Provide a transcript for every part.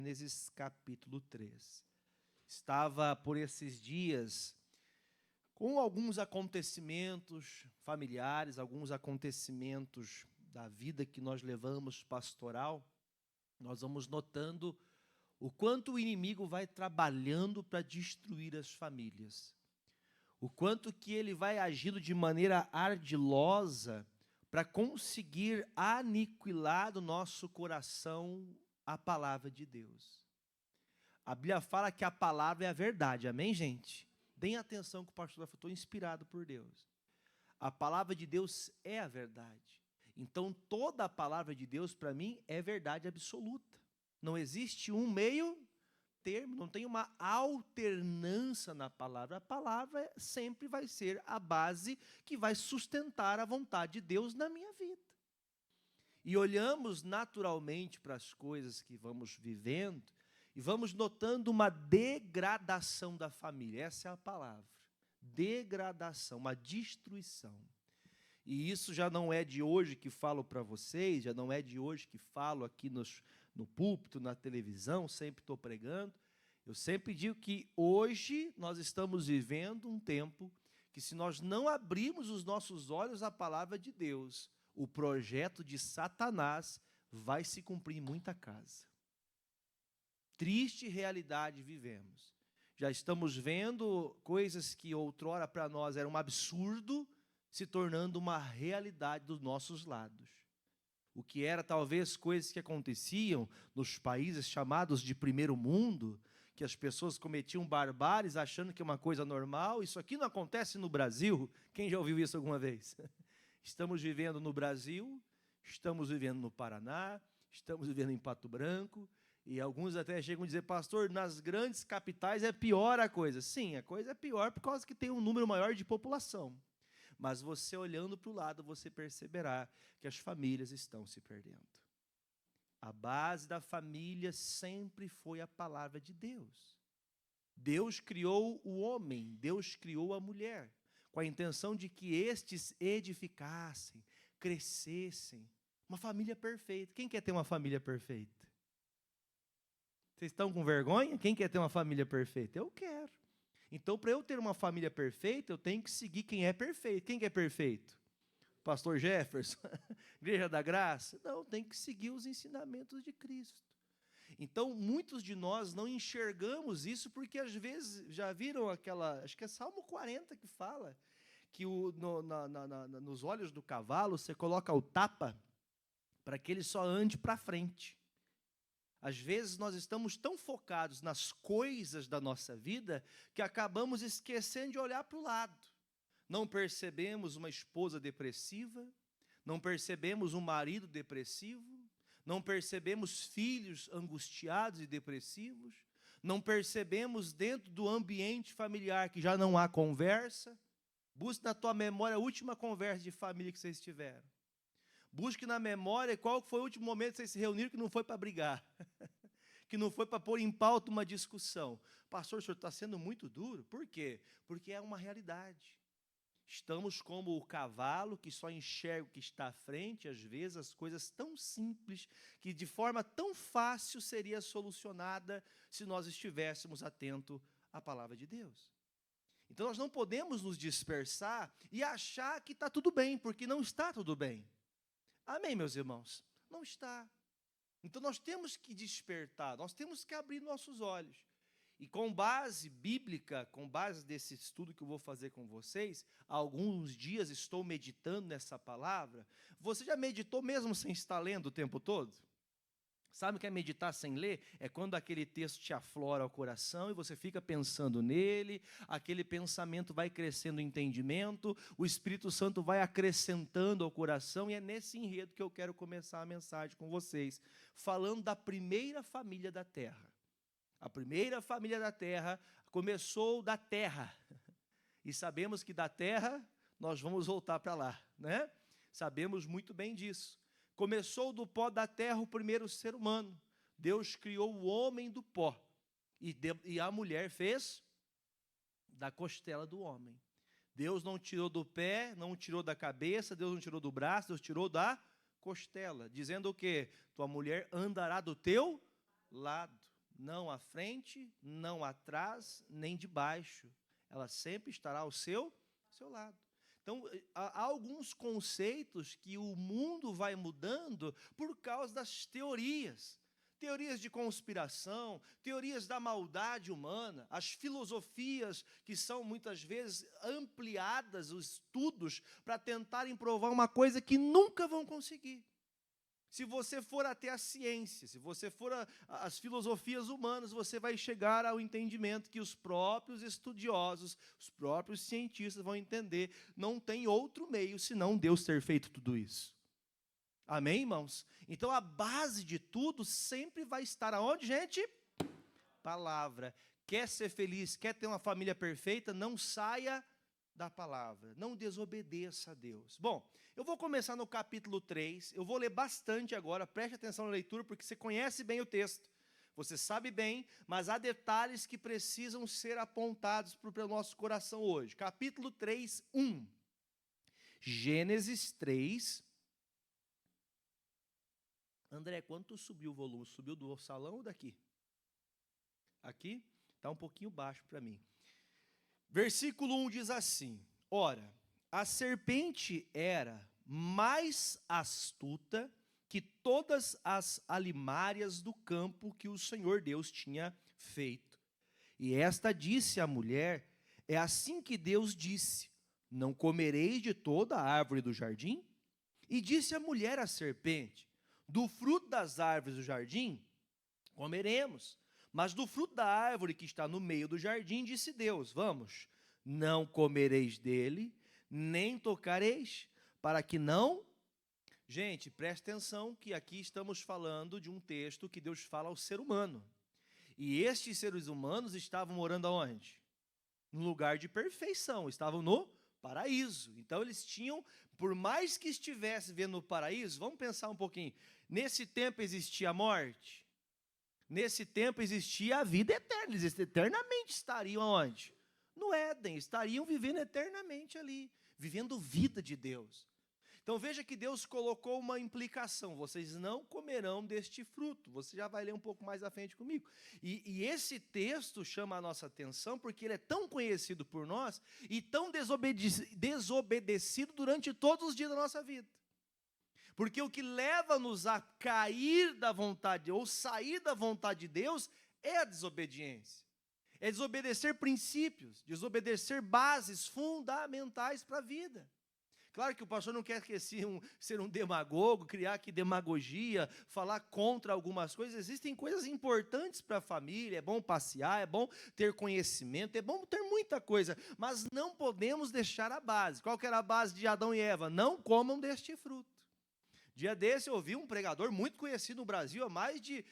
Gênesis capítulo 3. Estava por esses dias com alguns acontecimentos familiares, alguns acontecimentos da vida que nós levamos pastoral. Nós vamos notando o quanto o inimigo vai trabalhando para destruir as famílias. O quanto que ele vai agindo de maneira ardilosa para conseguir aniquilar do nosso coração a palavra de Deus. A Bíblia fala que a palavra é a verdade, amém, gente? Deem atenção que o pastor foi inspirado por Deus. A palavra de Deus é a verdade. Então, toda a palavra de Deus, para mim, é verdade absoluta. Não existe um meio termo, não tem uma alternância na palavra. A palavra sempre vai ser a base que vai sustentar a vontade de Deus na minha vida. E olhamos naturalmente para as coisas que vamos vivendo e vamos notando uma degradação da família. Essa é a palavra. Degradação, uma destruição. E isso já não é de hoje que falo para vocês, já não é de hoje que falo aqui no púlpito, na televisão, sempre estou pregando. Eu sempre digo que hoje nós estamos vivendo um tempo que, se nós não abrirmos os nossos olhos à palavra de Deus, o projeto de Satanás vai se cumprir em muita casa. Triste realidade vivemos. Já estamos vendo coisas que outrora para nós era um absurdo, se tornando uma realidade dos nossos lados. O que era talvez coisas que aconteciam nos países chamados de primeiro mundo, que as pessoas cometiam barbáries achando que é uma coisa normal, isso aqui não acontece no Brasil. Quem já ouviu isso alguma vez? Estamos vivendo no Brasil, estamos vivendo no Paraná, estamos vivendo em Pato Branco, e alguns até chegam a dizer, pastor, nas grandes capitais é pior a coisa. Sim, a coisa é pior por causa que tem um número maior de população. Mas você olhando para o lado, você perceberá que as famílias estão se perdendo. A base da família sempre foi a palavra de Deus. Deus criou o homem, Deus criou a mulher, com a intenção de que estes edificassem, crescessem. Uma família perfeita. Quem quer ter uma família perfeita? Vocês estão com vergonha? Quem quer ter uma família perfeita? Eu quero. Então, para eu ter uma família perfeita, eu tenho que seguir quem é perfeito. Quem que é perfeito? Pastor Jefferson? Igreja da Graça? Não, tem que seguir os ensinamentos de Cristo. Então, muitos de nós não enxergamos isso porque, às vezes, já viram aquela... Acho que é Salmo 40 que fala que nos olhos do cavalo você coloca o tapa para que ele só ande para frente. Às vezes nós estamos tão focados nas coisas da nossa vida que acabamos esquecendo de olhar para o lado. Não percebemos uma esposa depressiva, não percebemos um marido depressivo, não percebemos filhos angustiados e depressivos, não percebemos dentro do ambiente familiar que já não há conversa. Busque na tua memória a última conversa de família que vocês tiveram. Busque na memória qual foi o último momento que vocês se reuniram que não foi para brigar, que não foi para pôr em pauta uma discussão. Pastor, o senhor está sendo muito duro. Por quê? Porque é uma realidade. Estamos como o cavalo que só enxerga o que está à frente, às vezes as coisas tão simples, que de forma tão fácil seria solucionada se nós estivéssemos atentos à palavra de Deus. Então nós não podemos nos dispersar e achar que está tudo bem, porque não está tudo bem. Amém, meus irmãos? Não está. Então nós temos que despertar, nós temos que abrir nossos olhos. E com base bíblica, com base desse estudo que eu vou fazer com vocês, há alguns dias estou meditando nessa palavra. Você já meditou mesmo sem estar lendo o tempo todo? Sabe o que é meditar sem ler? É quando aquele texto te aflora ao coração e você fica pensando nele, aquele pensamento vai crescendo o entendimento, o Espírito Santo vai acrescentando ao coração, e é nesse enredo que eu quero começar a mensagem com vocês, falando da primeira família da terra. A primeira família da terra começou da terra, e sabemos que da terra nós vamos voltar para lá, né? Sabemos muito bem disso. Começou do pó da terra o primeiro ser humano. Deus criou o homem do pó. E a mulher fez da costela do homem. Deus não tirou do pé, não tirou da cabeça, Deus não tirou do braço, Deus tirou da costela. Dizendo o quê? Tua mulher andará do teu lado. não à frente, não atrás, nem debaixo. Ela sempre estará ao seu lado. Então, há alguns conceitos que o mundo vai mudando por causa das teorias. Teorias de conspiração, teorias da maldade humana, as filosofias que são muitas vezes ampliadas, os estudos, para tentarem provar uma coisa que nunca vão conseguir. Se você for até a ciência, se você for às filosofias humanas, você vai chegar ao entendimento que os próprios estudiosos, os próprios cientistas vão entender, não tem outro meio senão Deus ter feito tudo isso. Amém, irmãos? Então, a base de tudo sempre vai estar aonde, gente? Palavra. Quer ser feliz, quer ter uma família perfeita, não saia da palavra, não desobedeça a Deus. Bom, eu vou começar no capítulo 3, eu vou ler bastante agora, preste atenção na leitura, porque você conhece bem o texto, você sabe bem, mas há detalhes que precisam ser apontados para o nosso coração hoje. Capítulo 3, 1. Gênesis 3. André, quanto subiu o volume? Subiu do salão ou daqui? Aqui? Está um pouquinho baixo para mim. Versículo 1 diz assim: ora, a serpente era mais astuta que todas as alimárias do campo que o Senhor Deus tinha feito. E esta disse à mulher: é assim que Deus disse, não comereis de toda a árvore do jardim? E disse a mulher à serpente: do fruto das árvores do jardim comeremos, mas do fruto da árvore que está no meio do jardim, disse Deus, vamos, não comereis dele, nem tocareis, para que não... Gente, preste atenção que aqui estamos falando de um texto que Deus fala ao ser humano. E estes seres humanos estavam morando aonde? No lugar de perfeição, estavam no paraíso. Então eles tinham, por mais que estivessem vendo o paraíso, vamos pensar um pouquinho, nesse tempo existia a morte? Nesse tempo existia a vida eterna, eles eternamente estariam aonde? No Éden, estariam vivendo eternamente ali, vivendo vida de Deus. Então veja que Deus colocou uma implicação, vocês não comerão deste fruto, você já vai ler um pouco mais à frente comigo. E esse texto chama a nossa atenção porque ele é tão conhecido por nós e tão desobedecido durante todos os dias da nossa vida. Porque o que leva-nos a cair da vontade ou sair da vontade de Deus é a desobediência. É desobedecer princípios, desobedecer bases fundamentais para a vida. Claro que o pastor não quer ser um demagogo, criar aqui demagogia, falar contra algumas coisas. Existem coisas importantes para a família, é bom passear, é bom ter conhecimento, é bom ter muita coisa, mas não podemos deixar a base. Qual que era a base de Adão e Eva? Não comam deste fruto. Dia desse eu ouvi um pregador muito conhecido no Brasil há mais de,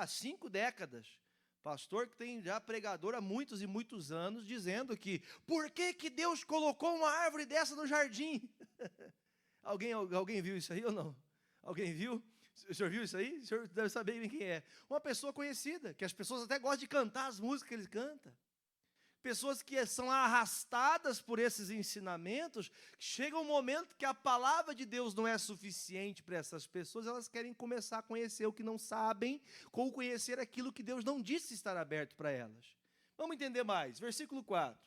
5 décadas. Pastor que tem já pregador há muitos e muitos anos, dizendo que, por que Deus colocou uma árvore dessa no jardim? Alguém viu isso aí ou não? Alguém viu? O senhor viu isso aí? O senhor deve saber bem quem é. Uma pessoa conhecida, que as pessoas até gostam de cantar as músicas que ele canta. Pessoas que são arrastadas por esses ensinamentos, chega um momento que a palavra de Deus não é suficiente para essas pessoas, elas querem começar a conhecer o que não sabem, ou conhecer aquilo que Deus não disse estar aberto para elas. Vamos entender mais, versículo 4.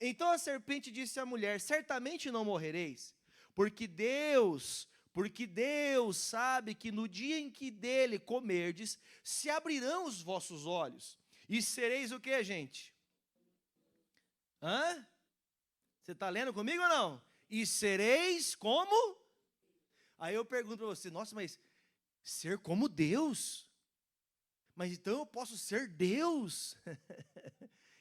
Então a serpente disse à mulher, certamente não morrereis, porque Deus sabe que no dia em que dele comerdes, se abrirão os vossos olhos, e sereis o que, gente? Você está lendo comigo ou não? E sereis como? Aí eu pergunto para você, nossa, mas ser como Deus? Mas então eu posso ser Deus?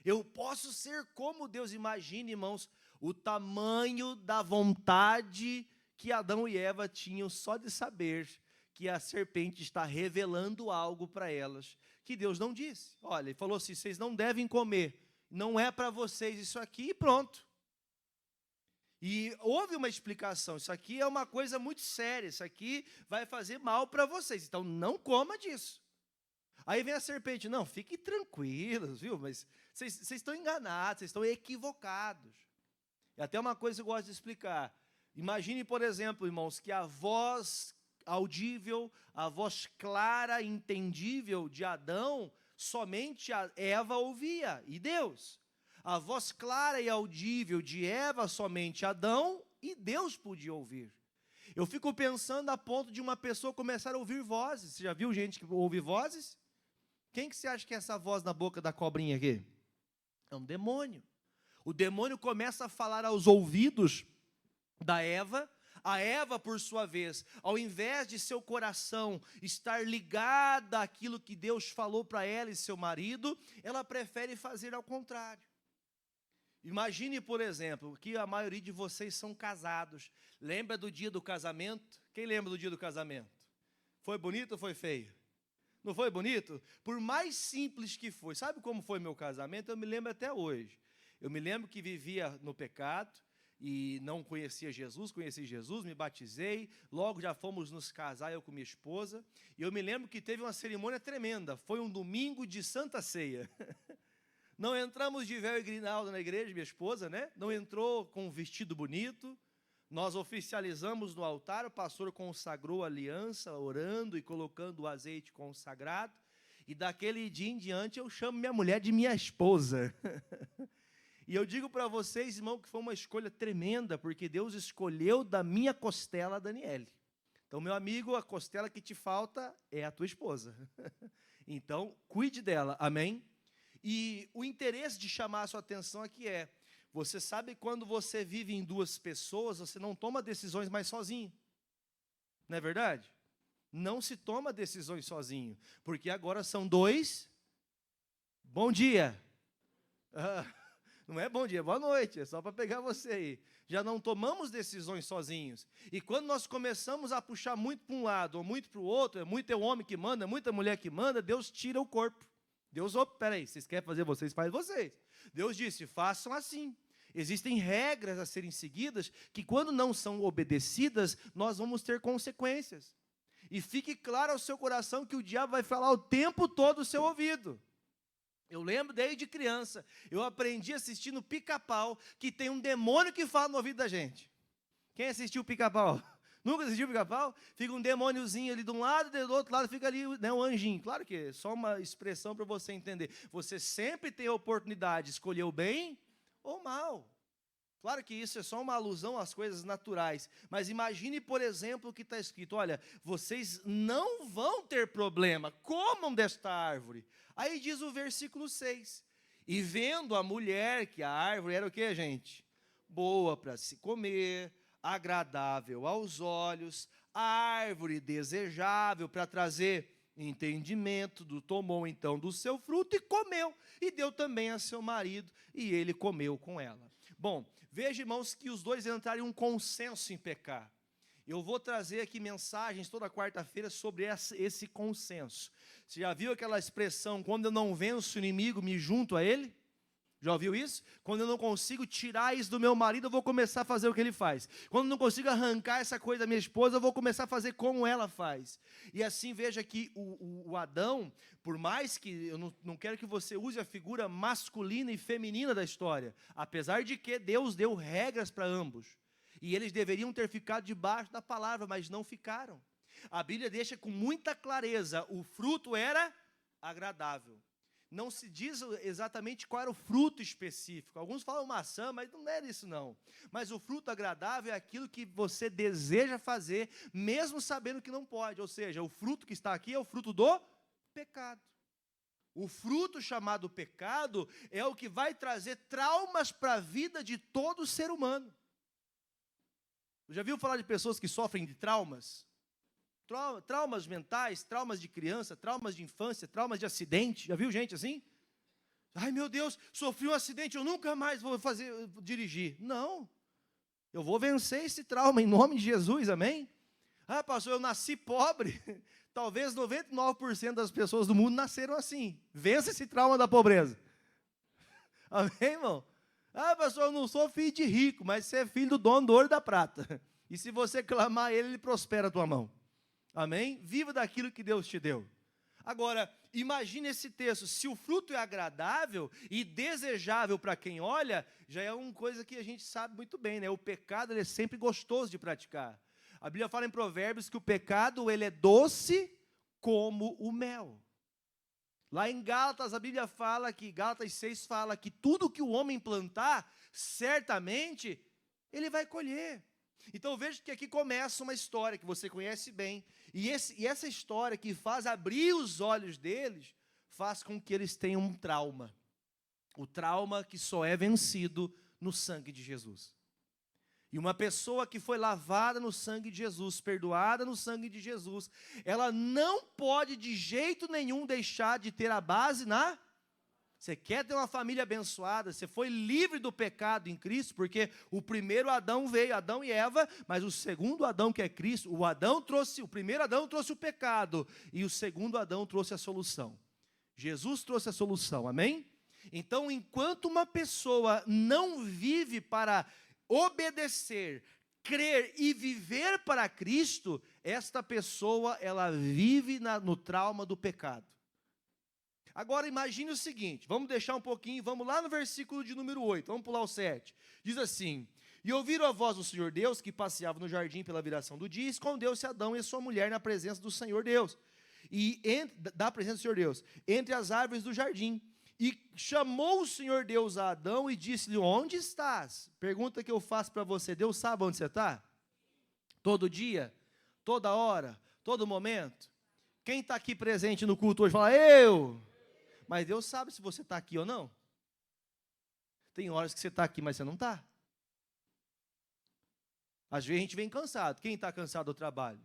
Eu posso ser como Deus? Imagine, irmãos, o tamanho da vontade que Adão e Eva tinham só de saber que a serpente está revelando algo para elas, que Deus não disse. Olha, ele falou assim, vocês não devem comer. Não é para vocês isso aqui e pronto. E houve uma explicação, isso aqui é uma coisa muito séria, isso aqui vai fazer mal para vocês, então não coma disso. Aí vem a serpente, não, fiquem tranquilos, viu, mas vocês estão enganados, vocês estão equivocados. E até uma coisa que eu gosto de explicar, imagine, por exemplo, irmãos, que a voz audível, a voz clara, entendível de Adão, somente a Eva ouvia, e Deus. A voz clara e audível de Eva, somente Adão e Deus podia ouvir. Eu fico pensando a ponto de uma pessoa começar a ouvir vozes. Você já viu gente que ouve vozes? Quem que você acha que é essa voz na boca da cobrinha aqui? É um demônio. O demônio começa a falar aos ouvidos da Eva. A Eva, por sua vez, ao invés de seu coração estar ligada àquilo que Deus falou para ela e seu marido, ela prefere fazer ao contrário. Imagine, por exemplo, que a maioria de vocês são casados. Lembra do dia do casamento? Quem lembra do dia do casamento? Foi bonito ou foi feio? Não foi bonito? Por mais simples que foi. Sabe como foi meu casamento? Eu me lembro até hoje. Eu me lembro que vivia no pecado e não conhecia Jesus, conheci Jesus, me batizei, logo já fomos nos casar, eu com minha esposa. E eu me lembro que teve uma cerimônia tremenda. Foi um domingo de Santa Ceia. Não entramos de véu e grinalda na igreja, minha esposa, né? Não entrou com um vestido bonito. Nós oficializamos no altar, o pastor consagrou a aliança, orando e colocando o azeite consagrado. E daquele dia em diante eu chamo minha mulher de minha esposa. E eu digo para vocês, irmão, que foi uma escolha tremenda, porque Deus escolheu da minha costela a Daniele. Então, meu amigo, a costela que te falta é a tua esposa. Então, cuide dela, amém? E o interesse de chamar a sua atenção aqui é, você sabe quando você vive em duas pessoas, você não toma decisões mais sozinho. Não é verdade? Não se toma decisões sozinho, porque agora são dois. Bom dia. Não é bom dia, boa noite, é só para pegar você aí. Já não tomamos decisões sozinhos. E quando nós começamos a puxar muito para um lado ou muito para o outro, é muito é o homem que manda, é muita mulher que manda, Deus tira o corpo. Deus, peraí, vocês querem fazer vocês, faz vocês. Deus disse, façam assim. Existem regras a serem seguidas, que quando não são obedecidas, nós vamos ter consequências. E fique claro ao seu coração que o diabo vai falar o tempo todo no seu ouvido. Eu lembro desde criança, eu aprendi assistindo Pica-Pau, que tem um demônio que fala no ouvido da gente. Quem assistiu Pica-Pau? Nunca assistiu Pica-Pau? Fica um demôniozinho ali de um lado e do outro lado fica ali, né, um anjinho. Claro que é só uma expressão para você entender. Você sempre tem a oportunidade de escolher o bem ou o mal. Claro que isso é só uma alusão às coisas naturais. Mas imagine, por exemplo, o que está escrito. Olha, vocês não vão ter problema, comam desta árvore. Aí diz o versículo 6. E vendo a mulher, que a árvore era o que, gente? Boa para se comer, agradável aos olhos, a árvore desejável para trazer entendimento, tomou então do seu fruto e comeu, e deu também a seu marido, e ele comeu com ela. Bom, veja, irmãos, que os dois entraram em um consenso em pecar. Eu vou trazer aqui mensagens toda quarta-feira sobre esse consenso. Você já viu aquela expressão, quando eu não venço o inimigo, me junto a ele? Já ouviu isso? Quando eu não consigo tirar isso do meu marido, eu vou começar a fazer o que ele faz. Quando eu não consigo arrancar essa coisa da minha esposa, eu vou começar a fazer como ela faz. E assim, veja que o Adão, por mais que eu não quero que você use a figura masculina e feminina da história, apesar de que Deus deu regras para ambos. E eles deveriam ter ficado debaixo da palavra, mas não ficaram. A Bíblia deixa com muita clareza, o fruto era agradável. Não se diz exatamente qual era o fruto específico. Alguns falam maçã, mas não era isso não. Mas o fruto agradável é aquilo que você deseja fazer, mesmo sabendo que não pode. Ou seja, o fruto que está aqui é o fruto do pecado. O fruto chamado pecado é o que vai trazer traumas para a vida de todo ser humano. Já viu falar de pessoas que sofrem de traumas? Traumas mentais, traumas de criança, traumas de infância, traumas de acidente. Já viu gente assim? Ai, meu Deus, sofri um acidente, eu nunca mais vou dirigir. Não. Eu vou vencer esse trauma em nome de Jesus, amém? Ah, pastor, eu nasci pobre. Talvez 99% das pessoas do mundo nasceram assim. Vença esse trauma da pobreza. Amém, irmão? Ah, pastor, eu não sou filho de rico, mas você é filho do dono do ouro e da prata. E se você clamar a ele prospera a tua mão. Amém? Viva daquilo que Deus te deu. Agora, imagine esse texto. Se o fruto é agradável e desejável para quem olha, já é uma coisa que a gente sabe muito bem, né? O pecado ele é sempre gostoso de praticar. A Bíblia fala em Provérbios que o pecado ele é doce como o mel. Lá em Gálatas, a Bíblia fala que, Gálatas 6 fala que tudo que o homem plantar, certamente, ele vai colher. Então veja que aqui começa uma história que você conhece bem, e essa história que faz abrir os olhos deles, faz com que eles tenham um trauma. O trauma que só é vencido no sangue de Jesus. E uma pessoa que foi lavada no sangue de Jesus, perdoada no sangue de Jesus, ela não pode de jeito nenhum deixar de ter a base na... Você quer ter uma família abençoada, você foi livre do pecado em Cristo, porque o primeiro Adão veio, Adão e Eva, mas o segundo Adão, que é Cristo, o primeiro Adão trouxe o pecado, e o segundo Adão trouxe a solução. Jesus trouxe a solução, amém? Então, enquanto uma pessoa não vive para obedecer, crer e viver para Cristo, esta pessoa, ela vive no trauma do pecado. Agora imagine o seguinte, vamos deixar um pouquinho, vamos lá no versículo de número 8, vamos pular o 7. Diz assim: e ouviram a voz do Senhor Deus, que passeava no jardim pela viração do dia, escondeu-se Adão e sua mulher na presença do Senhor Deus, da presença do Senhor Deus, entre as árvores do jardim. E chamou o Senhor Deus a Adão e disse-lhe: onde estás? Pergunta que eu faço para você, Deus sabe onde você está? Todo dia? Toda hora? Todo momento? Quem está aqui presente no culto hoje fala, eu! Mas Deus sabe se você está aqui ou não. Tem horas que você está aqui, mas você não está. Às vezes a gente vem cansado. Quem está cansado do trabalho?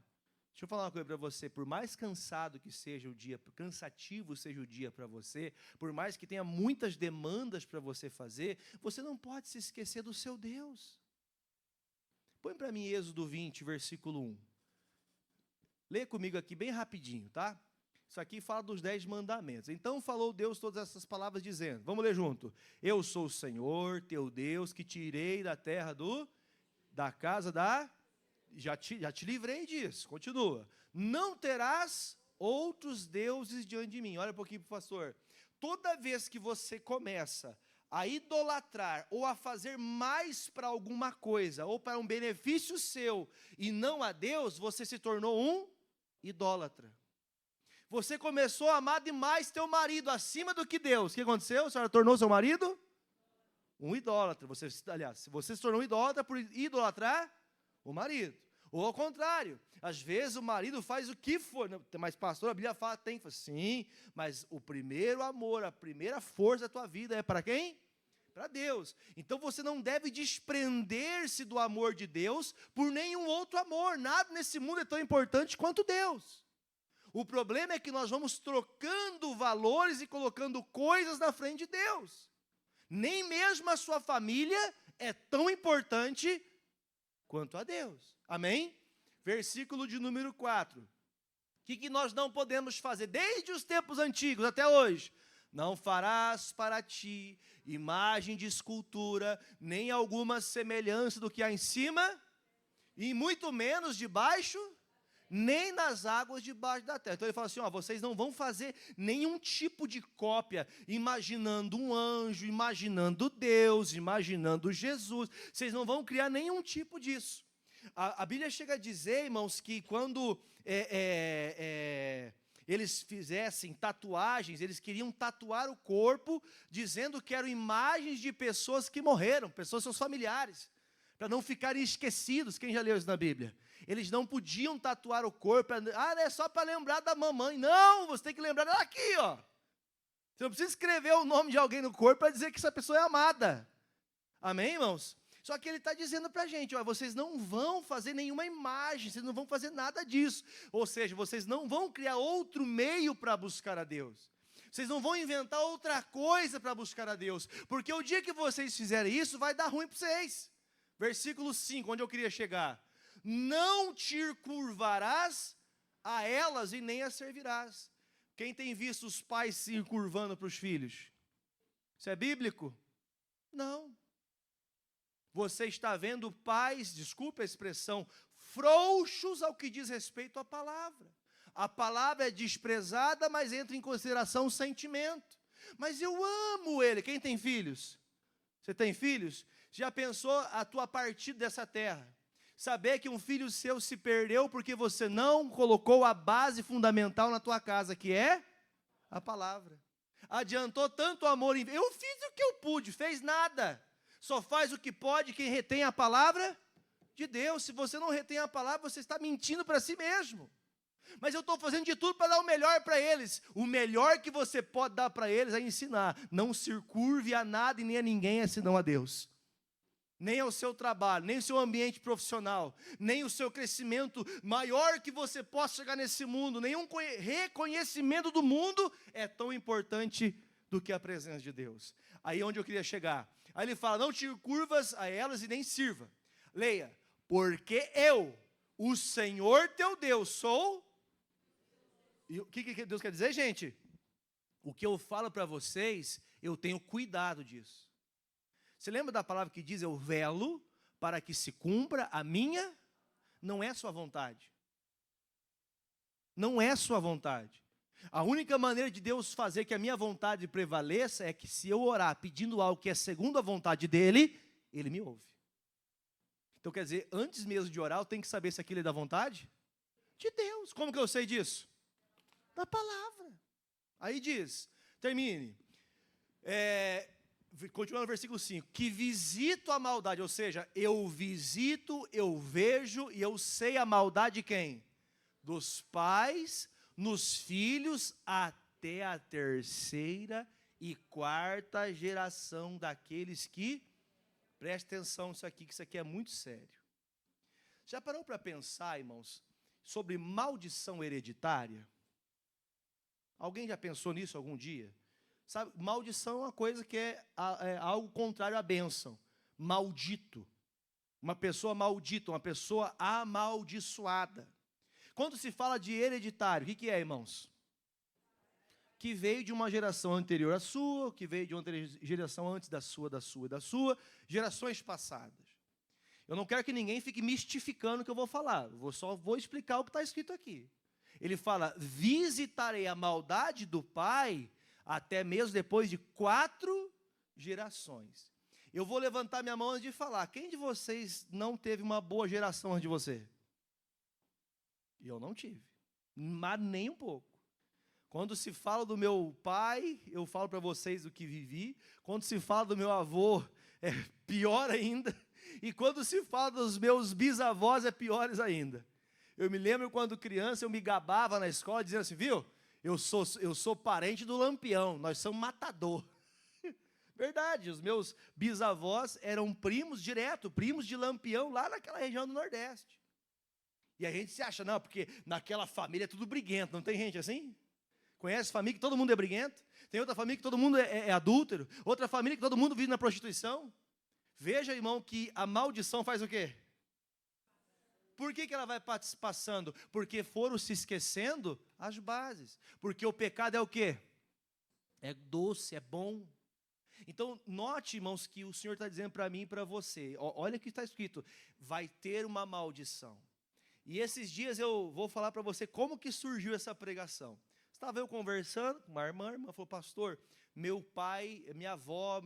Deixa eu falar uma coisa para você, por mais cansado que seja o dia, cansativo seja o dia para você, por mais que tenha muitas demandas para você fazer, você não pode se esquecer do seu Deus. Põe para mim Êxodo 20, versículo 1. Lê comigo aqui bem rapidinho, tá? Isso aqui fala dos 10 mandamentos. Então falou Deus todas essas palavras dizendo, vamos ler junto. Eu sou o Senhor, teu Deus, que tirei da terra da casa da... Já te livrei disso, continua. Não terás outros deuses diante de mim. Olha um pouquinho para o pastor. Toda vez que você começa a idolatrar ou a fazer mais para alguma coisa, ou para um benefício seu, e não a Deus, você se tornou um idólatra. Você começou a amar demais teu marido acima do que Deus. O que aconteceu? A senhora tornou seu marido um idólatra. Você se tornou um idólatra por idolatrar o marido. Ou ao contrário, às vezes o marido faz o que for, mas pastor, a Bíblia fala, sim, mas o primeiro amor, a primeira força da tua vida é para quem? Para Deus. Então você não deve desprender-se do amor de Deus por nenhum outro amor, nada nesse mundo é tão importante quanto Deus. O problema é que nós vamos trocando valores e colocando coisas na frente de Deus. Nem mesmo a sua família é tão importante quanto a Deus. Amém? Versículo de número 4. O que nós não podemos fazer desde os tempos antigos até hoje? Não farás para ti imagem de escultura, nem alguma semelhança do que há em cima, e muito menos debaixo, nem nas águas debaixo da terra. Então ele fala assim, vocês não vão fazer nenhum tipo de cópia, imaginando um anjo, imaginando Deus, imaginando Jesus. Vocês não vão criar nenhum tipo disso. A Bíblia chega a dizer, irmãos, que quando eles fizessem tatuagens, eles queriam tatuar o corpo, dizendo que eram imagens de pessoas que morreram, pessoas, seus familiares, para não ficarem esquecidos. Quem já leu isso na Bíblia? Eles não podiam tatuar o corpo, é só para lembrar da mamãe. Não, você tem que lembrar dela aqui, ó. Você não precisa escrever o nome de alguém no corpo para dizer que essa pessoa é amada. Amém, irmãos? Só que ele está dizendo para a gente, vocês não vão fazer nenhuma imagem, vocês não vão fazer nada disso. Ou seja, vocês não vão criar outro meio para buscar a Deus. Vocês não vão inventar outra coisa para buscar a Deus. Porque o dia que vocês fizerem isso, vai dar ruim para vocês. Versículo 5, onde eu queria chegar. Não te curvarás a elas e nem as servirás. Quem tem visto os pais se curvando para os filhos? Isso é bíblico? Não. Você está vendo pais, desculpe a expressão, frouxos ao que diz respeito à palavra. A palavra é desprezada, mas entra em consideração o sentimento. Mas eu amo ele. Quem tem filhos? Você tem filhos? Já pensou a tua partida dessa terra? Saber que um filho seu se perdeu porque você não colocou a base fundamental na tua casa, que é a palavra. Adiantou tanto amor em... Eu fiz o que eu pude, fez nada. Só faz o que pode quem retém a palavra de Deus. Se você não retém a palavra, você está mentindo para si mesmo. Mas eu estou fazendo de tudo para dar o melhor para eles. O melhor que você pode dar para eles é ensinar. Não se curve a nada e nem a ninguém, senão a Deus. Nem ao seu trabalho, nem ao seu ambiente profissional, nem o seu crescimento maior que você possa chegar nesse mundo, nenhum reconhecimento do mundo é tão importante do que a presença de Deus. Aí é onde eu queria chegar. Aí ele fala, não tire curvas a elas e nem sirva. Leia, porque eu, o Senhor teu Deus, sou... E o que Deus quer dizer, gente? O que eu falo para vocês, eu tenho cuidado disso. Você lembra da palavra que diz, eu velo para que se cumpra a minha? Não é sua vontade. Não é sua vontade. A única maneira de Deus fazer que a minha vontade prevaleça é que se eu orar pedindo algo que é segundo a vontade dEle, Ele me ouve. Então quer dizer, antes mesmo de orar, eu tenho que saber se aquilo é da vontade de Deus. Como que eu sei disso? Da palavra. Aí diz, termine. Continuando no versículo 5, que visito a maldade, ou seja, eu visito, eu vejo e eu sei a maldade de quem? Dos pais, nos filhos, até a terceira e quarta geração daqueles que, preste atenção nisso aqui, que isso aqui é muito sério. Já parou para pensar, irmãos, sobre maldição hereditária? Alguém já pensou nisso algum dia? Sabe, maldição é uma coisa que é algo contrário à bênção. Maldito. Uma pessoa maldita, uma pessoa amaldiçoada. Quando se fala de hereditário, o que é, irmãos? Que veio de uma geração anterior à sua, que veio de outra geração antes da sua, gerações passadas. Eu não quero que ninguém fique mistificando o que eu vou falar. Eu só vou explicar o que está escrito aqui. Ele fala, visitarei a maldade do pai até mesmo depois de 4 gerações. Eu vou levantar minha mão antes de falar. Quem de vocês não teve uma boa geração antes de você? Eu não tive, mas nem um pouco. Quando se fala do meu pai, eu falo para vocês o que vivi. Quando se fala do meu avô, é pior ainda. E quando se fala dos meus bisavós, é piores ainda. Eu me lembro quando criança, eu me gabava na escola, dizendo assim, viu? Eu sou parente do Lampião, nós somos matador. Verdade, os meus bisavós eram primos direto, primos de Lampião, lá naquela região do Nordeste. E a gente se acha, não, porque naquela família é tudo briguento, não tem gente assim? Conhece família que todo mundo é briguento? Tem outra família que todo mundo é adúltero? Outra família que todo mundo vive na prostituição? Veja, irmão, que a maldição faz o quê? Por que ela vai passando? Porque foram se esquecendo as bases. Porque o pecado é o quê? É doce, é bom. Então, note, irmãos, que o Senhor está dizendo para mim e para você. Olha o que está escrito. Vai ter uma maldição. E esses dias eu vou falar para você como que surgiu essa pregação. Estava eu conversando com uma irmã, a irmã falou, pastor, meu pai, minha avó,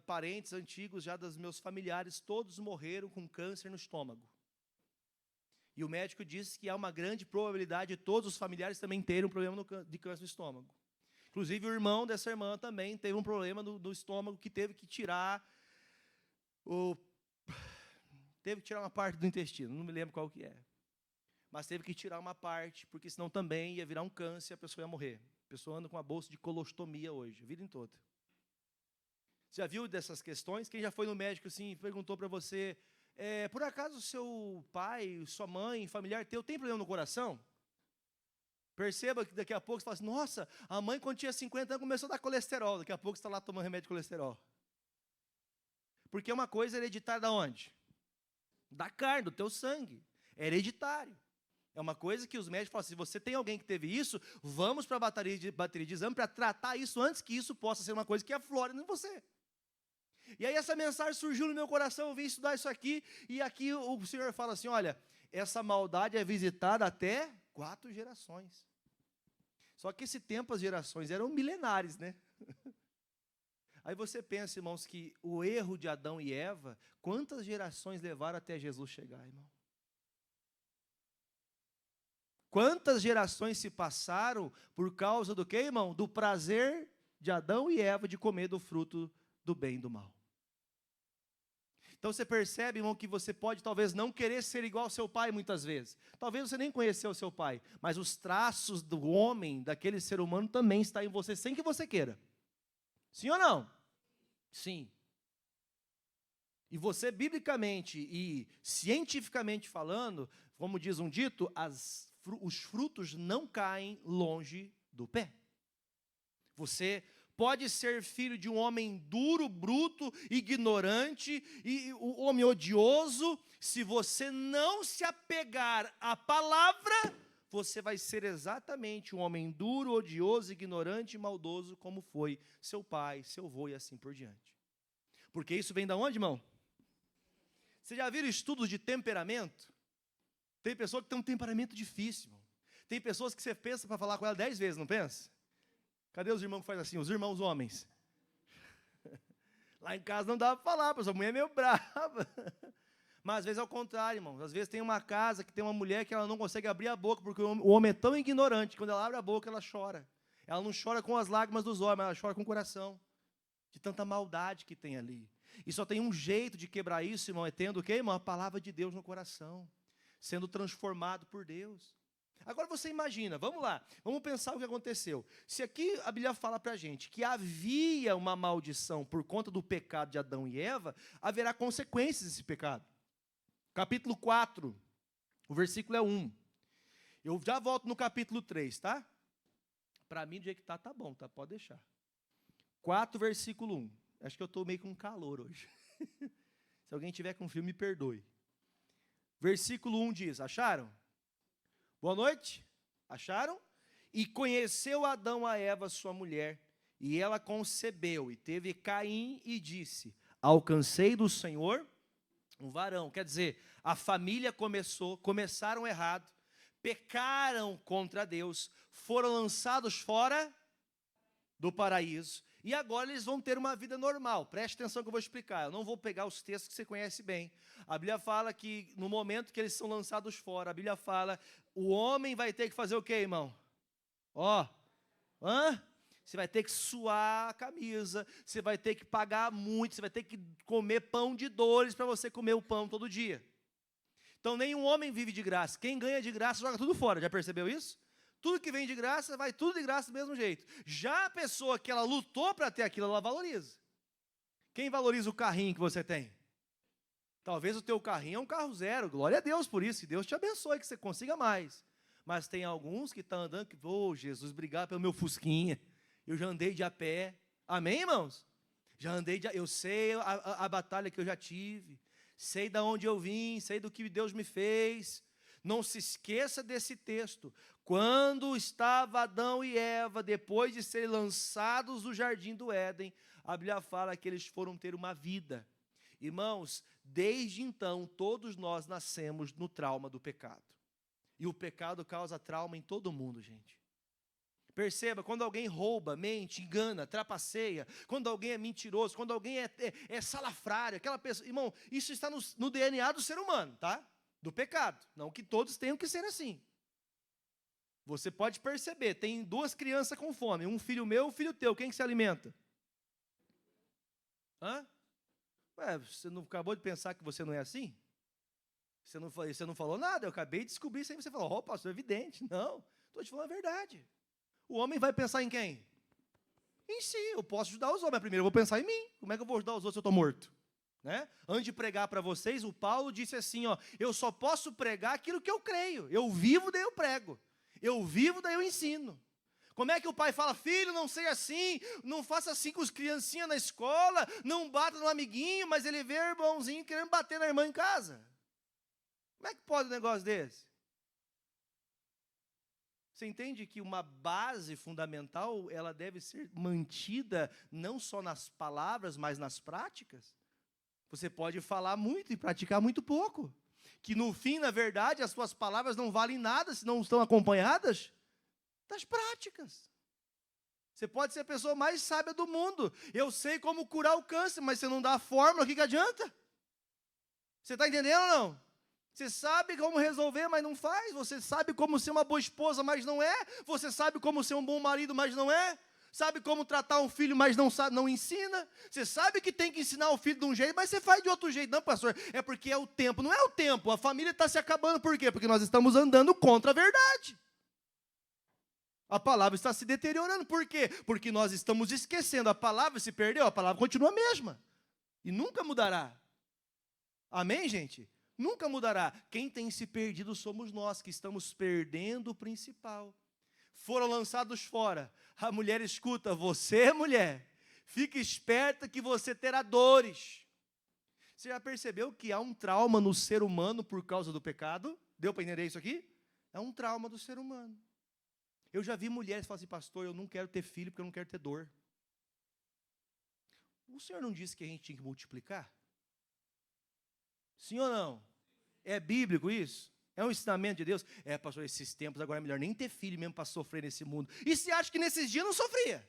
parentes antigos já dos meus familiares, todos morreram com câncer no estômago. E o médico disse que há uma grande probabilidade de todos os familiares também terem um problema de câncer no estômago. Inclusive o irmão dessa irmã também teve um problema do estômago que teve que tirar uma parte do intestino, não me lembro qual que é. Mas teve que tirar uma parte, porque senão também ia virar um câncer e a pessoa ia morrer. A pessoa anda com uma bolsa de colostomia hoje, a vida toda. Você já viu dessas questões? Quem já foi no médico assim, perguntou para você, por acaso seu pai, sua mãe, familiar teu, tem problema no coração? Perceba que daqui a pouco você fala assim, nossa, a mãe quando tinha 50 anos começou a dar colesterol, daqui a pouco você está lá tomando remédio de colesterol. Porque é uma coisa hereditária da onde? Da carne, do teu sangue. É hereditário. É uma coisa que os médicos falam, se você tem alguém que teve isso, vamos para a bateria de exame para tratar isso antes que isso possa ser uma coisa que aflore em você. E aí essa mensagem surgiu no meu coração, eu vim estudar isso aqui, e aqui o Senhor fala assim, olha, essa maldade é visitada até 4 gerações. Só que esse tempo as gerações eram milenares, né? Aí você pensa, irmãos, que o erro de Adão e Eva, quantas gerações levaram até Jesus chegar, irmão? Quantas gerações se passaram por causa do quê, irmão? Do prazer de Adão e Eva de comer do fruto do bem e do mal. Então você percebe, irmão, que você pode talvez não querer ser igual ao seu pai muitas vezes. Talvez você nem conheceu o seu pai, mas os traços do homem, daquele ser humano, também estão em você, sem que você queira. Sim ou não? Sim. E você, biblicamente e cientificamente falando, como diz um dito, os frutos não caem longe do pé. Você pode ser filho de um homem duro, bruto, ignorante, e um homem odioso. Se você não se apegar à palavra, você vai ser exatamente um homem duro, odioso, ignorante e maldoso, como foi seu pai, seu avô e assim por diante. Porque isso vem da onde, irmão? Vocês já viram estudos de temperamento? Tem pessoa que tem um temperamento difícil, irmão. Tem pessoas que você pensa para falar com ela 10 vezes, não pensa? Cadê os irmãos que fazem assim? Os irmãos homens. Lá em casa não dá para falar, porque a mulher é meio brava. Mas às vezes é o contrário, irmãos. Às vezes tem uma casa que tem uma mulher que ela não consegue abrir a boca, porque o homem é tão ignorante, que quando ela abre a boca, ela chora. Ela não chora com as lágrimas dos olhos, mas ela chora com o coração. De tanta maldade que tem ali. E só tem um jeito de quebrar isso, irmão, é tendo o quê, irmão? A palavra de Deus no coração. Sendo transformado por Deus. Agora você imagina, vamos lá, vamos pensar o que aconteceu. Se aqui a Bíblia fala para a gente que havia uma maldição por conta do pecado de Adão e Eva, haverá consequências desse pecado. Capítulo 4, o versículo é 1. Eu já volto no capítulo 3, tá? Para mim, do jeito que tá bom, tá? Pode deixar. 4, versículo 1. Acho que eu estou meio com calor hoje. Se alguém tiver com frio, me perdoe. Versículo 1 diz, acharam? Boa noite, acharam? E conheceu Adão a Eva, sua mulher, e ela concebeu, e teve Caim, e disse, alcancei do Senhor um varão. Quer dizer, a família começaram errado, pecaram contra Deus, foram lançados fora do paraíso, e agora eles vão ter uma vida normal. Preste atenção que eu vou explicar, eu não vou pegar os textos que você conhece bem. A Bíblia fala que no momento que eles são lançados fora, a Bíblia fala, o homem vai ter que fazer o quê, irmão? Você vai ter que suar a camisa, você vai ter que pagar muito, você vai ter que comer pão de dores para você comer o pão todo dia. Então nenhum homem vive de graça, quem ganha de graça joga tudo fora, já percebeu isso? Tudo que vem de graça, vai tudo de graça do mesmo jeito. Já a pessoa que ela lutou para ter aquilo, ela valoriza. Quem valoriza o carrinho que você tem? Talvez o teu carrinho é um carro zero, glória a Deus por isso, e Deus te abençoe, que você consiga mais. Mas tem alguns que estão andando, que, Jesus, obrigado pelo meu fusquinha, eu já andei de a pé, amém, irmãos? Eu sei a batalha que eu já tive, sei de onde eu vim, sei do que Deus me fez. Não se esqueça desse texto. Quando estava Adão e Eva, depois de serem lançados do jardim do Éden, a Bíblia fala que eles foram ter uma vida. Irmãos, desde então, todos nós nascemos no trauma do pecado. E o pecado causa trauma em todo mundo, gente. Perceba, quando alguém rouba, mente, engana, trapaceia, quando alguém é mentiroso, quando alguém é salafrário, aquela pessoa, irmão, isso está no DNA do ser humano, tá? Do pecado, não que todos tenham que ser assim. Você pode perceber, tem 2 crianças com fome, um filho meu, um filho teu, quem que se alimenta? Você não acabou de pensar que você não é assim? Você não falou nada, eu acabei de descobrir isso aí, você falou, pastor, é evidente. Não, estou te falando a verdade. O homem vai pensar em quem? Em si, eu posso ajudar os homens, mas primeiro eu vou pensar em mim. Como é que eu vou ajudar os outros se eu estou morto? Né? Antes de pregar para vocês, o Paulo disse assim, eu só posso pregar aquilo que eu creio. Eu vivo, daí eu prego. Eu vivo, daí eu ensino. Como é que o pai fala, filho, não seja assim, não faça assim com os criancinhas na escola, não bata no amiguinho, mas ele vê o irmãozinho querendo bater na irmã em casa. Como é que pode um negócio desse? Você entende que uma base fundamental, ela deve ser mantida não só nas palavras, mas nas práticas? Você pode falar muito e praticar muito pouco. Que no fim, na verdade, as suas palavras não valem nada se não estão acompanhadas das práticas. Você pode ser a pessoa mais sábia do mundo. Eu sei como curar o câncer, mas você não dá a fórmula, o que adianta? Você está entendendo ou não? Você sabe como resolver, mas não faz. Você sabe como ser uma boa esposa, mas não é. Você sabe como ser um bom marido, mas não é. sabe como tratar um filho, mas não sabe, não ensina. Você sabe que tem que ensinar o filho de um jeito, mas você faz de outro jeito. Não, pastor, é porque é o tempo. Não é o tempo, a família está se acabando. Por quê? Porque nós estamos andando contra a verdade. A palavra está se deteriorando. Por quê? Porque nós estamos esquecendo. A palavra se perdeu, a palavra continua a mesma. E nunca mudará. Amém, gente? Nunca mudará. Quem tem se perdido somos nós, que estamos perdendo o principal. Foram lançados fora. A mulher escuta, você, mulher, fique esperta que você terá dores. Você já percebeu que há um trauma no ser humano por causa do pecado? Deu para entender isso aqui? É um trauma do ser humano. Eu já vi mulheres falar assim, pastor, eu não quero ter filho porque eu não quero ter dor. O senhor não disse que a gente tinha que multiplicar? Sim ou não? É bíblico isso? É um ensinamento de Deus? É, pastor, esses tempos agora é melhor nem ter filho mesmo para sofrer nesse mundo. E você acha que nesses dias não sofria?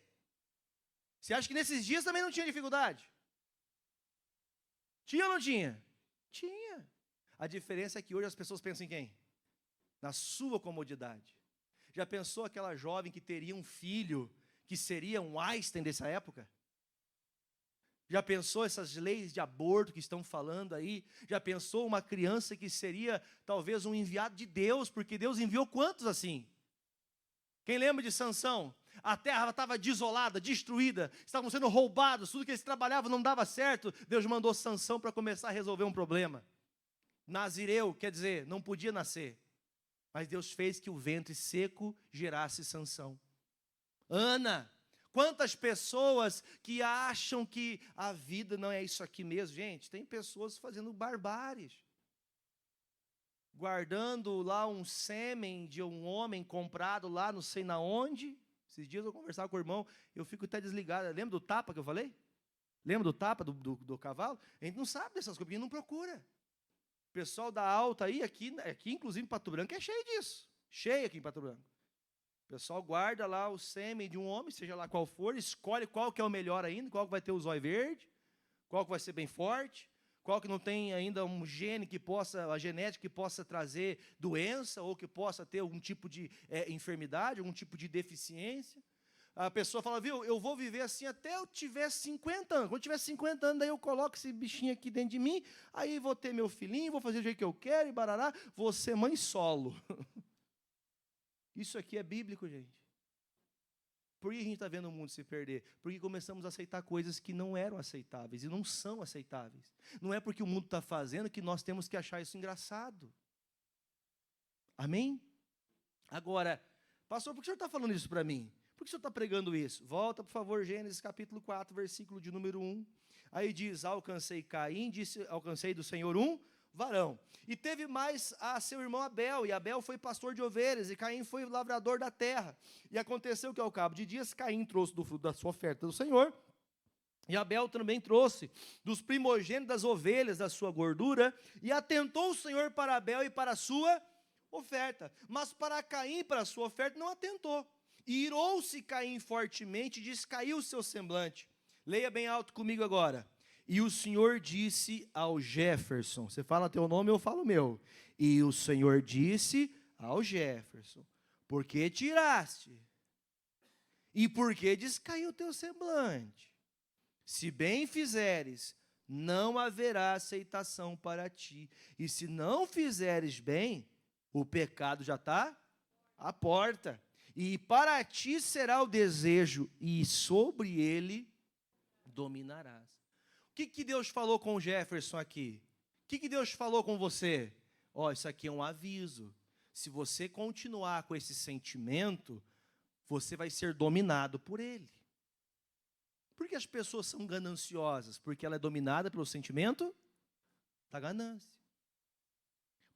Você acha que nesses dias também não tinha dificuldade? Tinha ou não tinha? Tinha. A diferença é que hoje as pessoas pensam em quem? Na sua comodidade. Já pensou aquela jovem que teria um filho que seria um Einstein dessa época? Já pensou essas leis de aborto que estão falando aí? Já pensou uma criança que seria talvez um enviado de Deus? Porque Deus enviou quantos assim? Quem lembra de Sansão? A terra estava desolada, destruída, estavam sendo roubados, tudo que eles trabalhavam não dava certo. Deus mandou Sansão para começar a resolver um problema. Nazireu, quer dizer, não podia nascer. Mas Deus fez que o ventre seco gerasse Sansão. Ana, quantas pessoas que acham que a vida não é isso aqui mesmo, gente, tem pessoas fazendo barbáries. Guardando lá um sêmen de um homem comprado lá não sei na onde. Esses dias eu conversava com o irmão, eu fico até desligado. Lembra do tapa que eu falei? Lembra do tapa do cavalo? A gente não sabe dessas coisas, porque não procura. O pessoal da alta aí, aqui inclusive em Pato Branco, é cheio disso. Cheio aqui em Pato Branco. O pessoal guarda lá o sêmen de um homem, seja lá qual for, escolhe qual que é o melhor ainda, qual que vai ter o zóio verde, qual que vai ser bem forte, qual que não tem ainda um gene que possa, a genética que possa trazer doença, ou que possa ter algum tipo de enfermidade, algum tipo de deficiência. A pessoa fala, viu, eu vou viver assim até eu tiver 50 anos. Quando tiver 50 anos, daí eu coloco esse bichinho aqui dentro de mim, aí vou ter meu filhinho, vou fazer do jeito que eu quero, e barará, vou ser mãe solo. Isso aqui é bíblico, gente. Por que a gente está vendo o mundo se perder? Porque começamos a aceitar coisas que não eram aceitáveis e não são aceitáveis. Não é porque o mundo está fazendo que nós temos que achar isso engraçado. Amém? Agora, pastor, por que o senhor está falando isso para mim? Por que o senhor está pregando isso? Volta, por favor, Gênesis capítulo 4, versículo de número 1. Aí diz, alcancei Caim, disse, alcancei do Senhor um varão. E teve mais a seu irmão Abel, e Abel foi pastor de ovelhas, e Caim foi lavrador da terra. E aconteceu que ao cabo de dias, Caim trouxe do fruto da sua oferta do Senhor, e Abel também trouxe dos primogênitos das ovelhas da sua gordura, e atentou o Senhor para Abel e para a sua oferta, mas para Caim e para a sua oferta não atentou. E irou-se Caim fortemente, descaiu o seu semblante. Leia bem alto comigo agora. E o Senhor disse ao Jefferson, você fala teu nome, eu falo o meu. E o Senhor disse ao Jefferson, por que tiraste? E por que descaiu o teu semblante? Se bem fizeres, não haverá aceitação para ti. E se não fizeres bem, o pecado já está à porta. E para ti será o desejo, e sobre ele dominarás. O que Deus falou com o Jefferson aqui? O que Deus falou com você? Ó, isso aqui é um aviso. Se você continuar com esse sentimento, você vai ser dominado por ele. Por que as pessoas são gananciosas? Porque ela é dominada pelo sentimento da ganância.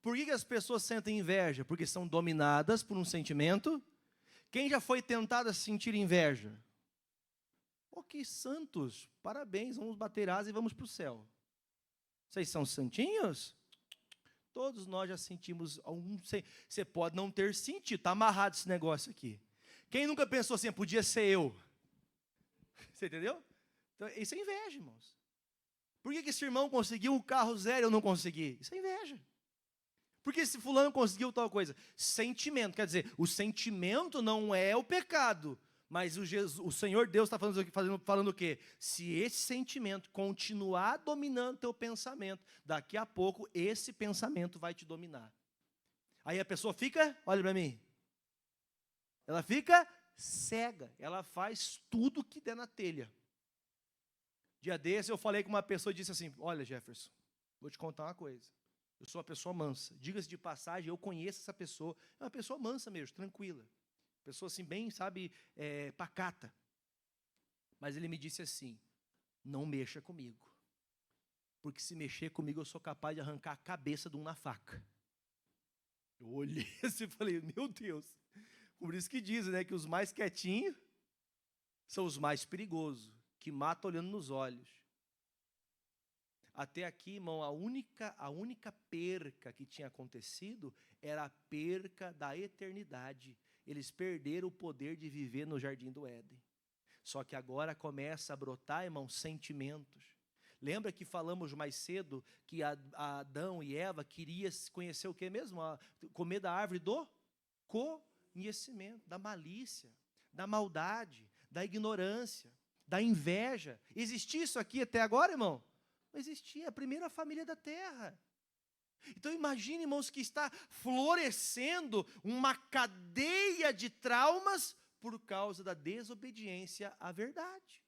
Por que as pessoas sentem inveja? Porque são dominadas por um sentimento. Quem já foi tentado a sentir inveja? Oh, que santos, parabéns, vamos bater asas e vamos para o céu. Vocês são santinhos? Todos nós já sentimos algum. Você pode não ter sentido, está amarrado esse negócio aqui. Quem nunca pensou assim, podia ser eu? Você entendeu? Então, isso é inveja, irmãos. Por que esse irmão conseguiu o carro zero e eu não consegui? Isso é inveja. Por que esse fulano conseguiu tal coisa? Sentimento, quer dizer, o sentimento não é o pecado, Mas o Senhor Deus está falando o quê? Se esse sentimento continuar dominando teu pensamento, daqui a pouco esse pensamento vai te dominar. Aí a pessoa fica, olha para mim, ela fica cega, ela faz tudo que der na telha. Dia desse eu falei com uma pessoa e disse assim, olha Jefferson, vou te contar uma coisa, eu sou uma pessoa mansa, diga-se de passagem, eu conheço essa pessoa, é uma pessoa mansa mesmo, tranquila, pessoa assim bem, sabe, pacata. Mas ele me disse assim, não mexa comigo, porque se mexer comigo eu sou capaz de arrancar a cabeça de um na faca. Eu olhei assim e falei, meu Deus, por isso que dizem, né, que os mais quietinhos são os mais perigosos, que matam olhando nos olhos. Até aqui, irmão, a única perca que tinha acontecido era a perca da eternidade. Eles perderam o poder de viver no Jardim do Éden. Só que agora começa a brotar, irmão, sentimentos. Lembra que falamos mais cedo que Adão e Eva queriam conhecer o que mesmo? Comer da árvore do conhecimento, da malícia, da maldade, da ignorância, da inveja. Existia isso aqui até agora, irmão? Não existia, a primeira família da terra. Então imagine, irmãos, que está florescendo uma cadeia de traumas por causa da desobediência à verdade.